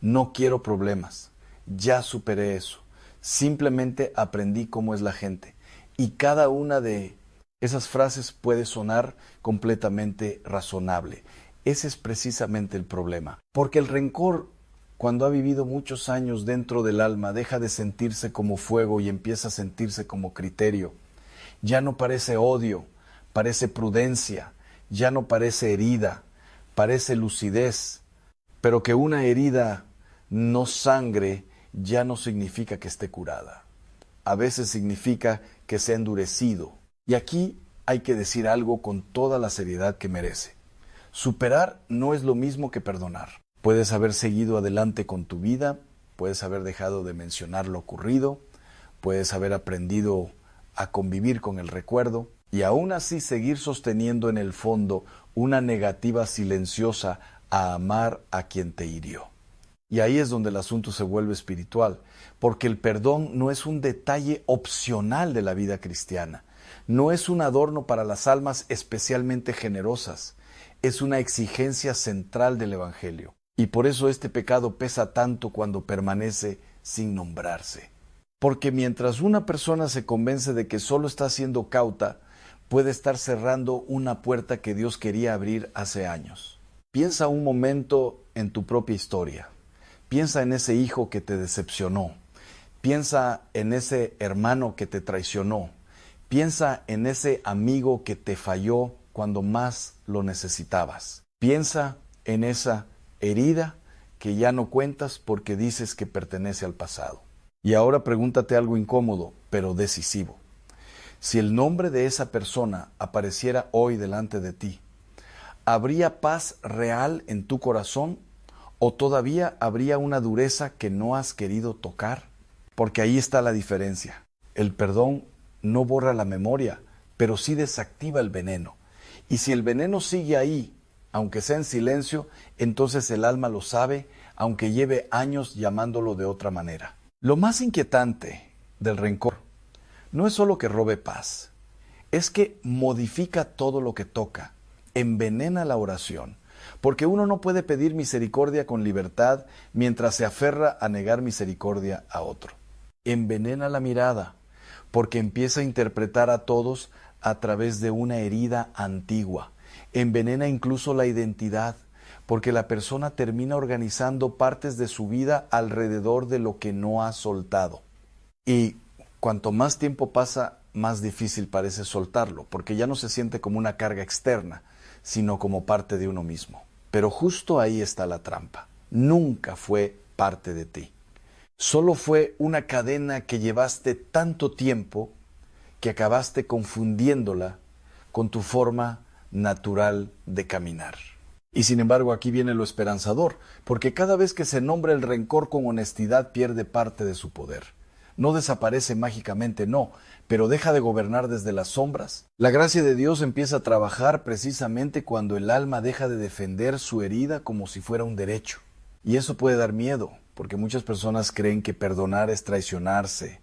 No quiero problemas. Ya superé eso. Simplemente aprendí cómo es la gente. Y cada una de esas frases puede sonar completamente razonable. Ese es precisamente el problema. Porque el rencor, cuando ha vivido muchos años dentro del alma, deja de sentirse como fuego y empieza a sentirse como criterio. Ya no parece odio, parece prudencia. Ya no parece herida, parece lucidez, pero que una herida no sangre ya no significa que esté curada. A veces significa que se ha endurecido. Y aquí hay que decir algo con toda la seriedad que merece. Superar no es lo mismo que perdonar. Puedes haber seguido adelante con tu vida, puedes haber dejado de mencionar lo ocurrido, puedes haber aprendido a convivir con el recuerdo y aún así seguir sosteniendo en el fondo una negativa silenciosa a amar a quien te hirió. Y ahí es donde el asunto se vuelve espiritual, porque el perdón no es un detalle opcional de la vida cristiana, no es un adorno para las almas especialmente generosas, es una exigencia central del Evangelio. Y por eso este pecado pesa tanto cuando permanece sin nombrarse. Porque mientras una persona se convence de que solo está siendo cauta, puede estar cerrando una puerta que Dios quería abrir hace años. Piensa un momento en tu propia historia. Piensa en ese hijo que te decepcionó. Piensa en ese hermano que te traicionó. Piensa en ese amigo que te falló cuando más lo necesitabas. Piensa en esa herida que ya no cuentas porque dices que pertenece al pasado. Y ahora pregúntate algo incómodo, pero decisivo. Si el nombre de esa persona apareciera hoy delante de ti, ¿habría paz real en tu corazón o todavía habría una dureza que no has querido tocar? Porque ahí está la diferencia. El perdón no borra la memoria, pero sí desactiva el veneno. Y si el veneno sigue ahí, aunque sea en silencio, entonces el alma lo sabe, aunque lleve años llamándolo de otra manera. Lo más inquietante del rencor no es solo que robe paz, es que modifica todo lo que toca, envenena la oración, porque uno no puede pedir misericordia con libertad mientras se aferra a negar misericordia a otro. Envenena la mirada, porque empieza a interpretar a todos a través de una herida antigua. Envenena incluso la identidad, porque la persona termina organizando partes de su vida alrededor de lo que no ha soltado. Y cuanto más tiempo pasa, más difícil parece soltarlo, porque ya no se siente como una carga externa, sino como parte de uno mismo. Pero justo ahí está la trampa. Nunca fue parte de ti. Solo fue una cadena que llevaste tanto tiempo que acabaste confundiéndola con tu forma natural de caminar. Y sin embargo aquí viene lo esperanzador, porque cada vez que se nombra el rencor con honestidad pierde parte de su poder. No desaparece mágicamente, no, pero deja de gobernar desde las sombras. La gracia de Dios empieza a trabajar precisamente cuando el alma deja de defender su herida como si fuera un derecho. Y eso puede dar miedo, porque muchas personas creen que perdonar es traicionarse,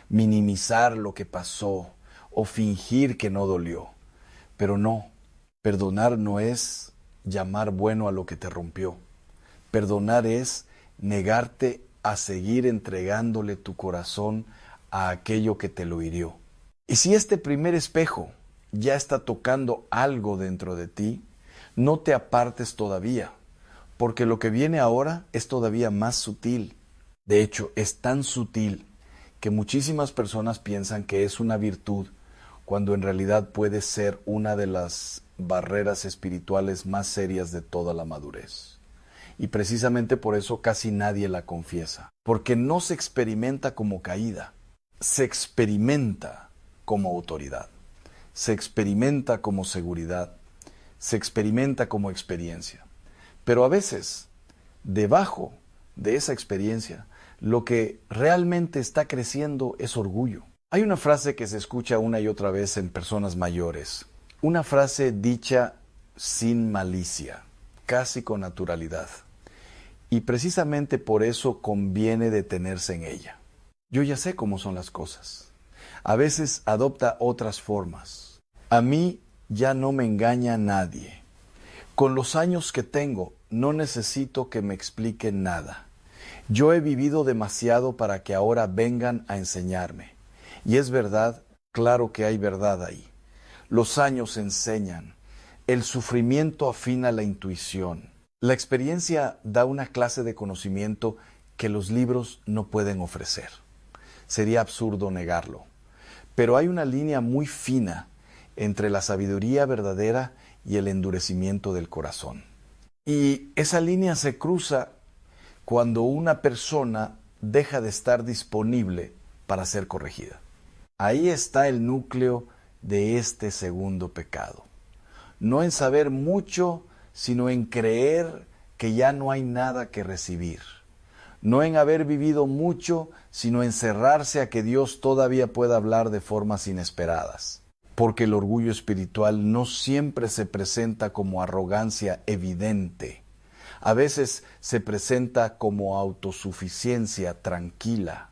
minimizar lo que pasó o fingir que no dolió. Pero no, perdonar no es llamar bueno a lo que te rompió. Perdonar es negarte a seguir entregándole tu corazón a aquello que te lo hirió. Y si este primer espejo ya está tocando algo dentro de ti, no te apartes todavía, porque lo que viene ahora es todavía más sutil. De hecho, es tan sutil que muchísimas personas piensan que es una virtud, cuando en realidad puede ser una de las barreras espirituales más serias de toda la madurez. Y precisamente por eso casi nadie la confiesa, porque no se experimenta como caída, se experimenta como autoridad, se experimenta como seguridad, se experimenta como experiencia. Pero a veces, debajo de esa experiencia, lo que realmente está creciendo es orgullo. Hay una frase que se escucha una y otra vez en personas mayores, una frase dicha sin malicia, casi con naturalidad. Y precisamente por eso conviene detenerse en ella. Yo ya sé cómo son las cosas. A veces adopta otras formas. A mí ya no me engaña nadie. Con los años que tengo, no necesito que me expliquen nada. Yo he vivido demasiado para que ahora vengan a enseñarme. Y es verdad, claro que hay verdad ahí. Los años enseñan. El sufrimiento afina la intuición. La experiencia da una clase de conocimiento que los libros no pueden ofrecer. Sería absurdo negarlo. Pero hay una línea muy fina entre la sabiduría verdadera y el endurecimiento del corazón. Y esa línea se cruza cuando una persona deja de estar disponible para ser corregida. Ahí está el núcleo de este segundo pecado. No en saber mucho, sino en creer que ya no hay nada que recibir. No en haber vivido mucho, sino en cerrarse a que Dios todavía pueda hablar de formas inesperadas. Porque el orgullo espiritual no siempre se presenta como arrogancia evidente. A veces se presenta como autosuficiencia tranquila,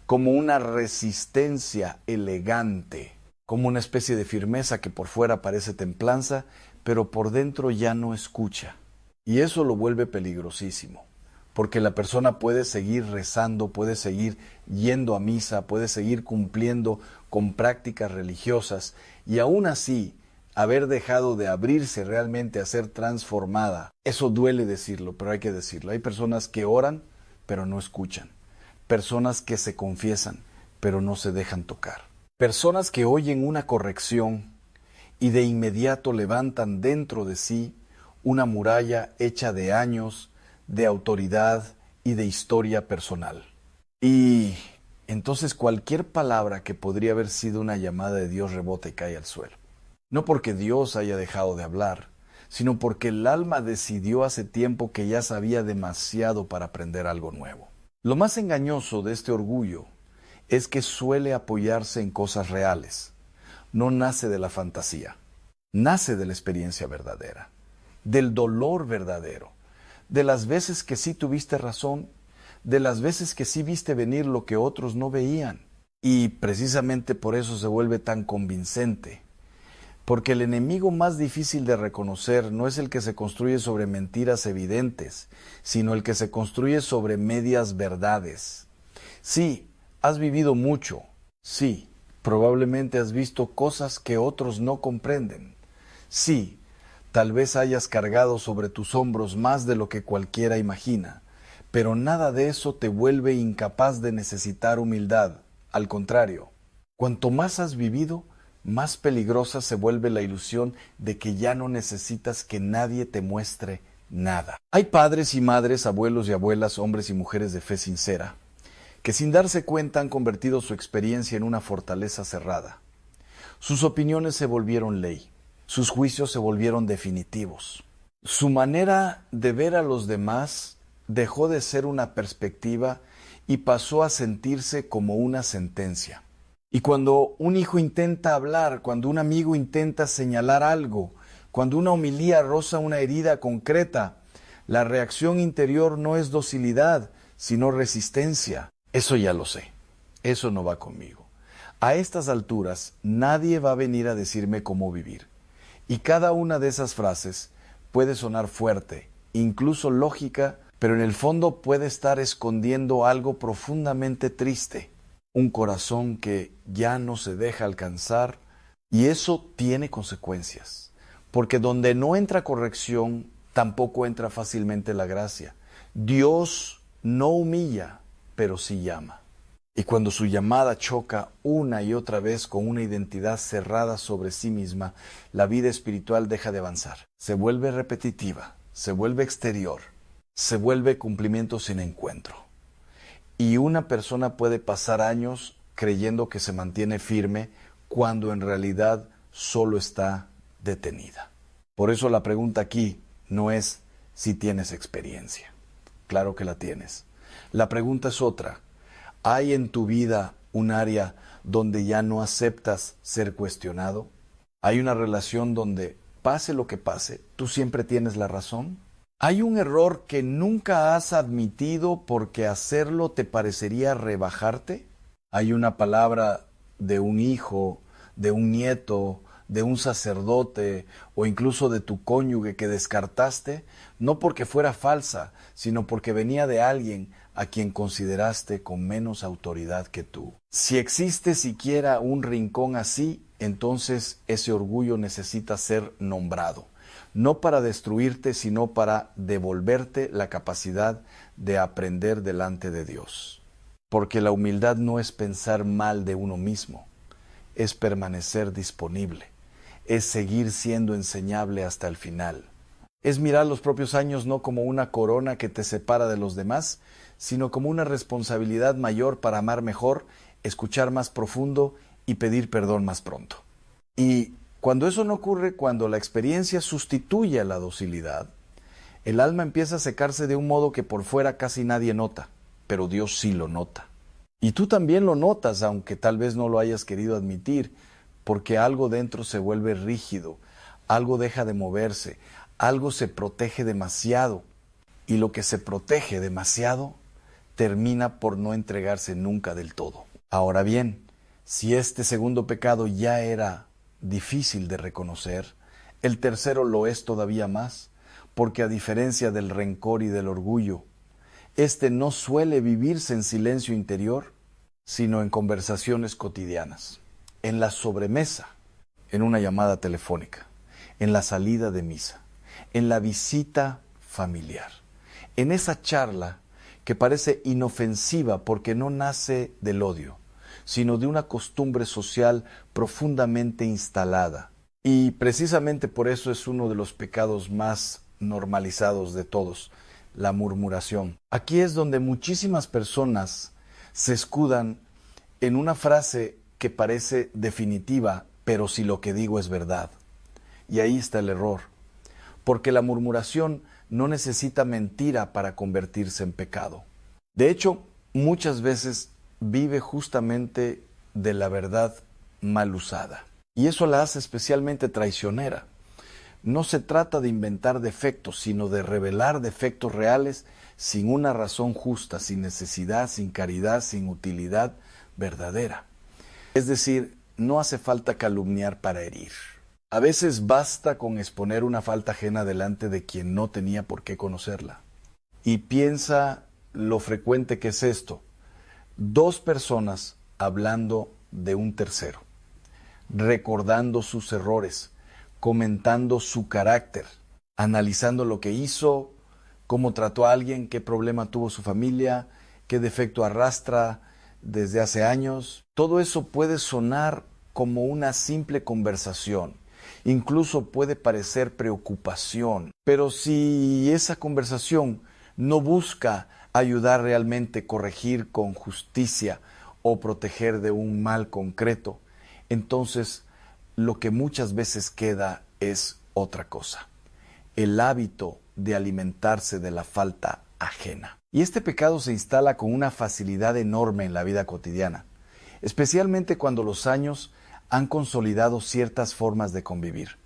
como una resistencia elegante, como una especie de firmeza que por fuera parece templanza, pero por dentro ya no escucha. Y eso lo vuelve peligrosísimo, porque la persona puede seguir rezando, puede seguir yendo a misa, puede seguir cumpliendo con prácticas religiosas, y aún así haber dejado de abrirse realmente a ser transformada. Eso duele decirlo, pero hay que decirlo. Hay personas que oran, pero no escuchan. Personas que se confiesan, pero no se dejan tocar. Personas que oyen una corrección y de inmediato levantan dentro de sí una muralla hecha de años, de autoridad y de historia personal. Y entonces cualquier palabra que podría haber sido una llamada de Dios rebota y cae al suelo. No porque Dios haya dejado de hablar, sino porque el alma decidió hace tiempo que ya sabía demasiado para aprender algo nuevo. Lo más engañoso de este orgullo es que suele apoyarse en cosas reales. No nace de la fantasía, nace de la experiencia verdadera, del dolor verdadero, de las veces que sí tuviste razón, de las veces que sí viste venir lo que otros no veían. Y precisamente por eso se vuelve tan convincente. Porque el enemigo más difícil de reconocer no es el que se construye sobre mentiras evidentes, sino el que se construye sobre medias verdades. Sí, has vivido mucho. Sí, probablemente has visto cosas que otros no comprenden. Sí, tal vez hayas cargado sobre tus hombros más de lo que cualquiera imagina, pero nada de eso te vuelve incapaz de necesitar humildad. Al contrario, cuanto más has vivido, más peligrosa se vuelve la ilusión de que ya no necesitas que nadie te muestre nada. Hay padres y madres, abuelos y abuelas, hombres y mujeres de fe sincera, que sin darse cuenta han convertido su experiencia en una fortaleza cerrada. Sus opiniones se volvieron ley, sus juicios se volvieron definitivos. Su manera de ver a los demás dejó de ser una perspectiva y pasó a sentirse como una sentencia. Y cuando un hijo intenta hablar, cuando un amigo intenta señalar algo, cuando una homilía roza una herida concreta, la reacción interior no es docilidad, sino resistencia. Eso ya lo sé. Eso no va conmigo. A estas alturas, nadie va a venir a decirme cómo vivir. Y cada una de esas frases puede sonar fuerte, incluso lógica, pero en el fondo puede estar escondiendo algo profundamente triste. Un corazón que ya no se deja alcanzar, y eso tiene consecuencias, porque donde no entra corrección, tampoco entra fácilmente la gracia. Dios no humilla, pero sí llama. Y cuando su llamada choca una y otra vez con una identidad cerrada sobre sí misma, la vida espiritual deja de avanzar. Se vuelve repetitiva, se vuelve exterior, se vuelve cumplimiento sin encuentro. Y una persona puede pasar años creyendo que se mantiene firme cuando en realidad solo está detenida. Por eso la pregunta aquí no es si tienes experiencia. Claro que la tienes. La pregunta es otra. ¿Hay en tu vida un área donde ya no aceptas ser cuestionado? ¿Hay una relación donde, pase lo que pase, tú siempre tienes la razón? ¿Hay un error que nunca has admitido porque hacerlo te parecería rebajarte? ¿Hay una palabra de un hijo, de un nieto, de un sacerdote o incluso de tu cónyuge que descartaste, no porque fuera falsa, sino porque venía de alguien a quien consideraste con menos autoridad que tú? Si existe siquiera un rincón así, entonces ese orgullo necesita ser nombrado. No para destruirte, sino para devolverte la capacidad de aprender delante de Dios. Porque la humildad no es pensar mal de uno mismo, es permanecer disponible, es seguir siendo enseñable hasta el final. Es mirar los propios años no como una corona que te separa de los demás, sino como una responsabilidad mayor para amar mejor, escuchar más profundo y pedir perdón más pronto. Y cuando eso no ocurre, cuando la experiencia sustituye a la docilidad, el alma empieza a secarse de un modo que por fuera casi nadie nota, pero Dios sí lo nota. Y tú también lo notas, aunque tal vez no lo hayas querido admitir, porque algo dentro se vuelve rígido, algo deja de moverse, algo se protege demasiado, y lo que se protege demasiado termina por no entregarse nunca del todo. Ahora bien, si este segundo pecado ya era difícil de reconocer, el tercero lo es todavía más, porque a diferencia del rencor y del orgullo, este no suele vivirse en silencio interior, sino en conversaciones cotidianas, en la sobremesa, en una llamada telefónica, en la salida de misa, en la visita familiar, en esa charla que parece inofensiva porque no nace del odio, sino de una costumbre social profundamente instalada. Y precisamente por eso es uno de los pecados más normalizados de todos, la murmuración. Aquí es donde muchísimas personas se escudan en una frase que parece definitiva, pero si lo que digo es verdad. Y ahí está el error, porque la murmuración no necesita mentira para convertirse en pecado. De hecho, muchas veces vive justamente de la verdad mal usada. Y eso la hace especialmente traicionera. No se trata de inventar defectos, sino de revelar defectos reales sin una razón justa, sin necesidad, sin caridad, sin utilidad verdadera. Es decir, no hace falta calumniar para herir. A veces basta con exponer una falta ajena delante de quien no tenía por qué conocerla. Y piensa lo frecuente que es esto. Dos personas hablando de un tercero, recordando sus errores, comentando su carácter, analizando lo que hizo, cómo trató a alguien, qué problema tuvo su familia, qué defecto arrastra desde hace años. Todo eso puede sonar como una simple conversación. Incluso puede parecer preocupación. Pero si esa conversación no busca ayudar realmente, corregir con justicia o proteger de un mal concreto, entonces lo que muchas veces queda es otra cosa: el hábito de alimentarse de la falta ajena. Y este pecado se instala con una facilidad enorme en la vida cotidiana, especialmente cuando los años han consolidado ciertas formas de convivir.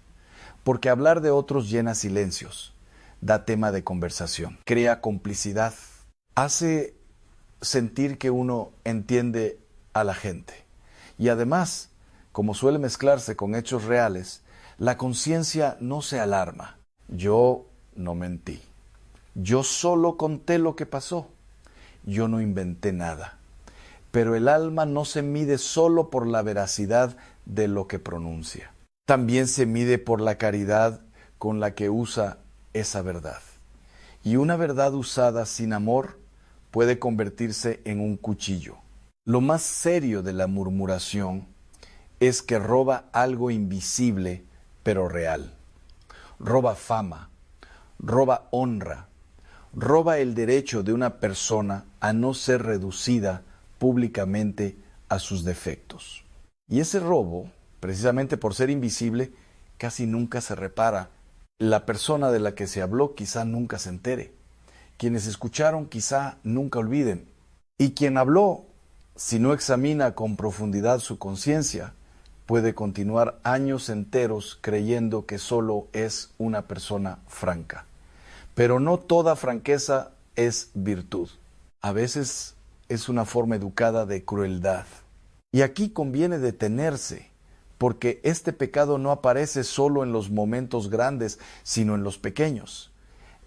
Porque hablar de otros llena silencios, da tema de conversación, crea complicidad, hace sentir que uno entiende a la gente. Y además, como suele mezclarse con hechos reales, la conciencia no se alarma. Yo no mentí. Yo solo conté lo que pasó. Yo no inventé nada. Pero el alma no se mide solo por la veracidad de lo que pronuncia. También se mide por la caridad con la que usa esa verdad. Y una verdad usada sin amor puede convertirse en un cuchillo. Lo más serio de la murmuración es que roba algo invisible pero real. Roba fama, roba honra, roba el derecho de una persona a no ser reducida públicamente a sus defectos. Y ese robo, precisamente por ser invisible, casi nunca se repara. La persona de la que se habló quizá nunca se entere. Quienes escucharon quizá nunca olviden. Y quien habló, si no examina con profundidad su conciencia, puede continuar años enteros creyendo que solo es una persona franca. Pero no toda franqueza es virtud. A veces es una forma educada de crueldad. Y aquí conviene detenerse, porque este pecado no aparece solo en los momentos grandes, sino en los pequeños,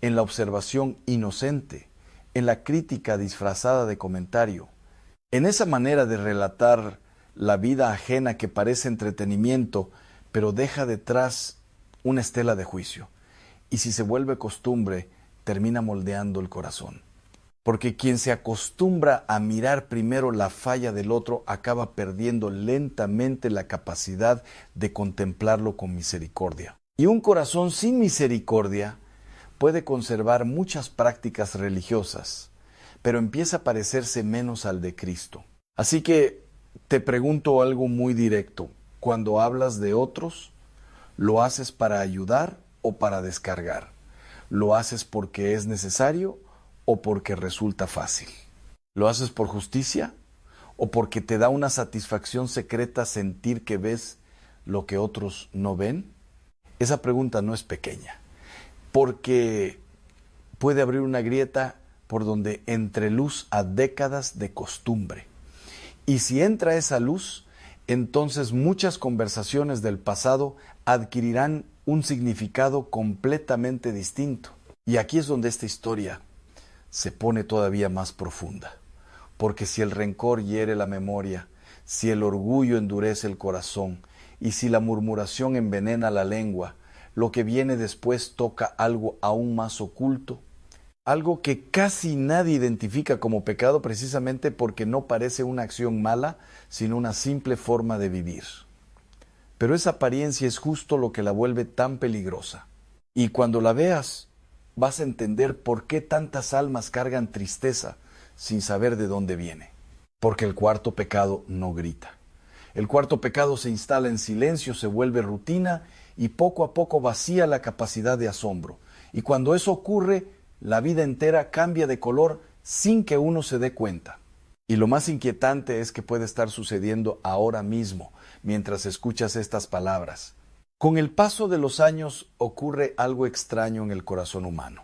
en la observación inocente, en la crítica disfrazada de comentario, en esa manera de relatar la vida ajena que parece entretenimiento, pero deja detrás una estela de juicio. Y si se vuelve costumbre, termina moldeando el corazón. Porque quien se acostumbra a mirar primero la falla del otro acaba perdiendo lentamente la capacidad de contemplarlo con misericordia. Y un corazón sin misericordia puede conservar muchas prácticas religiosas, pero empieza a parecerse menos al de Cristo. Así que Te pregunto algo muy directo. Cuando hablas de otros, ¿lo haces para ayudar o para descargar? ¿Lo haces porque es necesario o porque resulta fácil? ¿Lo haces por justicia o porque te da una satisfacción secreta sentir que ves lo que otros no ven? Esa pregunta no es pequeña, porque puede abrir una grieta por donde entre luz a décadas de costumbre. Y si entra esa luz, entonces muchas conversaciones del pasado adquirirán un significado completamente distinto. Y aquí es donde esta historia se pone todavía más profunda. Porque si el rencor hiere la memoria, si el orgullo endurece el corazón, y si la murmuración envenena la lengua, lo que viene después toca algo aún más oculto, algo que casi nadie identifica como pecado precisamente porque no parece una acción mala, sino una simple forma de vivir. Pero esa apariencia es justo lo que la vuelve tan peligrosa. Y cuando la veas, vas a entender por qué tantas almas cargan tristeza sin saber de dónde viene. Porque el cuarto pecado no grita. El cuarto pecado se instala en silencio, se vuelve rutina y poco a poco vacía la capacidad de asombro. Y cuando eso ocurre, la vida entera cambia de color sin que uno se dé cuenta. Y lo más inquietante es que puede estar sucediendo ahora mismo, mientras escuchas estas palabras. Con el paso de los años ocurre algo extraño en el corazón humano.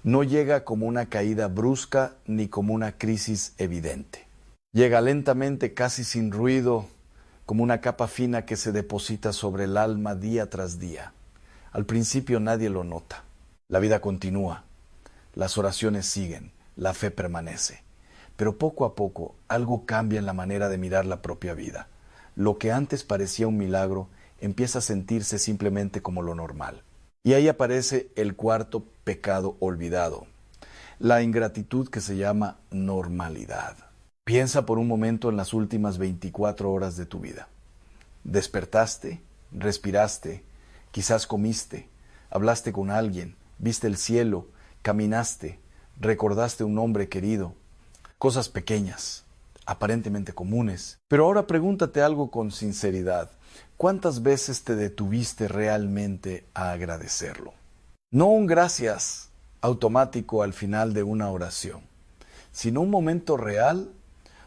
No llega como una caída brusca ni como una crisis evidente. Llega lentamente, casi sin ruido, como una capa fina que se deposita sobre el alma día tras día. Al principio nadie lo nota. La vida continúa. Las oraciones siguen, la fe permanece. Pero poco a poco algo cambia en la manera de mirar la propia vida. Lo que antes parecía un milagro empieza a sentirse simplemente como lo normal. Y ahí aparece el cuarto pecado olvidado, la ingratitud que se llama normalidad. Piensa por un momento en las últimas 24 horas de tu vida. Despertaste, respiraste, quizás comiste, hablaste con alguien, viste el cielo, caminaste, recordaste un nombre querido. Cosas pequeñas, aparentemente comunes. Pero ahora pregúntate algo con sinceridad. ¿Cuántas veces te detuviste realmente a agradecerlo? No un gracias automático al final de una oración, sino un momento real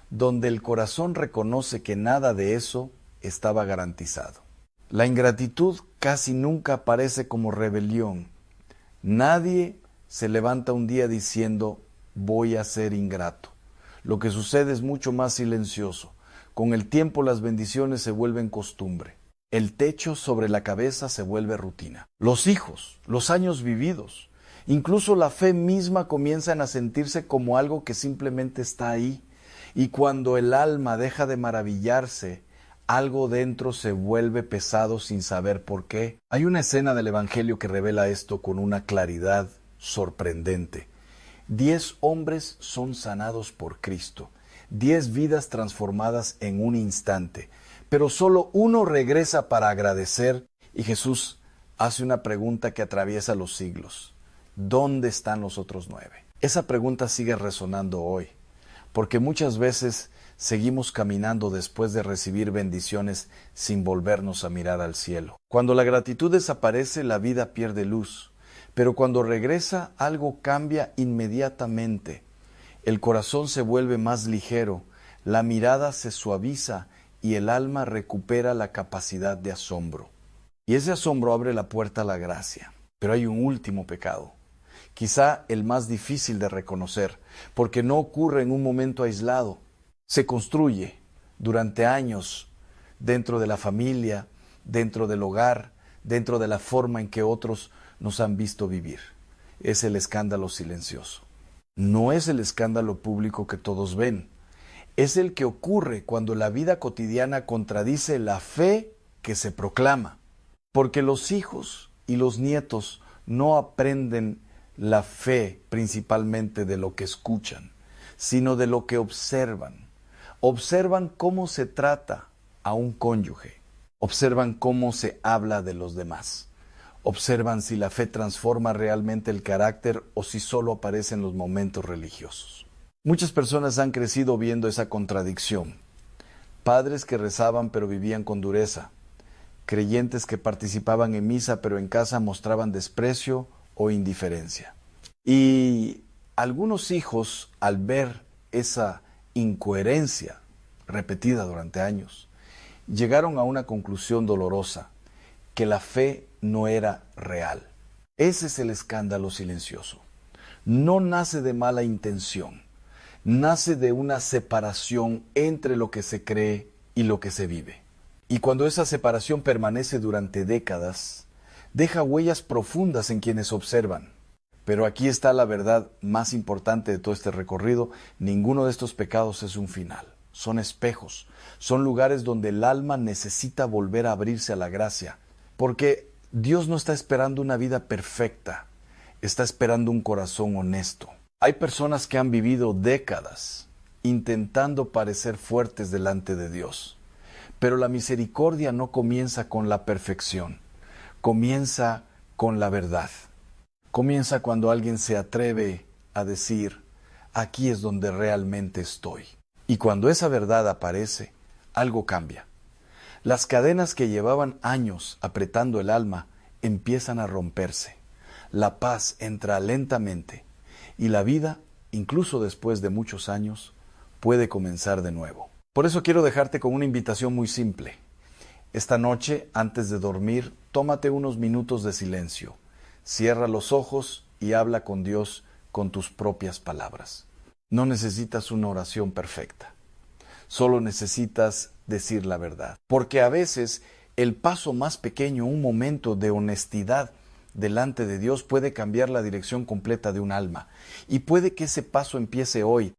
donde el corazón reconoce que nada de eso estaba garantizado. La ingratitud casi nunca aparece como rebelión. Nadie se levanta un día diciendo voy a ser ingrato. Lo que sucede es mucho más silencioso. Con el tiempo las bendiciones se vuelven costumbre. El techo sobre la cabeza se vuelve rutina. Los hijos, los años vividos, incluso la fe misma comienzan a sentirse como algo que simplemente está ahí. Y cuando el alma deja de maravillarse, algo dentro se vuelve pesado sin saber por qué. Hay una escena del Evangelio que revela esto con una claridad sorprendente. 10 hombres son sanados por Cristo, 10 vidas transformadas en un instante, pero solo uno regresa para agradecer y Jesús hace una pregunta que atraviesa los siglos. ¿Dónde están los otros 9? Esa pregunta sigue resonando hoy, porque muchas veces seguimos caminando después de recibir bendiciones sin volvernos a mirar al cielo. Cuando la gratitud desaparece, la vida pierde luz. Pero cuando regresa, algo cambia inmediatamente. El corazón se vuelve más ligero, la mirada se suaviza y el alma recupera la capacidad de asombro. Y ese asombro abre la puerta a la gracia. Pero hay un último pecado, quizá el más difícil de reconocer, porque no ocurre en un momento aislado. Se construye durante años dentro de la familia, dentro del hogar, dentro de la forma en que otros nos han visto vivir. Es el escándalo silencioso. No es el escándalo público que todos ven. Es el que ocurre cuando la vida cotidiana contradice la fe que se proclama. Porque los hijos y los nietos no aprenden la fe principalmente de lo que escuchan, sino de lo que observan. Observan cómo se trata a un cónyuge. Observan cómo se habla de los demás. Observan si la fe transforma realmente el carácter o si solo aparece en los momentos religiosos. Muchas personas han crecido viendo esa contradicción. padres que rezaban pero vivían con dureza, creyentes que participaban en misa pero en casa mostraban desprecio o indiferencia. Y algunos hijos, al ver esa incoherencia repetida durante años, llegaron a una conclusión dolorosa, que la fe no era real. Ese es el escándalo silencioso. No nace de mala intención, nace de una separación entre lo que se cree y lo que se vive. Y cuando esa separación permanece durante décadas, deja huellas profundas en quienes observan. Pero aquí está la verdad más importante de todo este recorrido: ninguno de estos pecados es un final. Son espejos, son lugares donde el alma necesita volver a abrirse a la gracia, porque Dios no está esperando una vida perfecta, está esperando un corazón honesto. Hay personas que han vivido décadas intentando parecer fuertes delante de Dios, pero la misericordia no comienza con la perfección, comienza con la verdad. Comienza cuando alguien se atreve a decir: aquí es donde realmente estoy. Y cuando esa verdad aparece, algo cambia. Las cadenas que llevaban años apretando el alma empiezan a romperse. La paz entra lentamente y la vida, incluso después de muchos años, puede comenzar de nuevo. Por eso quiero dejarte con una invitación muy simple. Esta noche, antes de dormir, tómate unos minutos de silencio. Cierra los ojos y habla con Dios con tus propias palabras. No necesitas una oración perfecta. Solo necesitas decir la verdad. Porque a veces el paso más pequeño, un momento de honestidad delante de Dios, puede cambiar la dirección completa de un alma. Y puede que ese paso empiece hoy.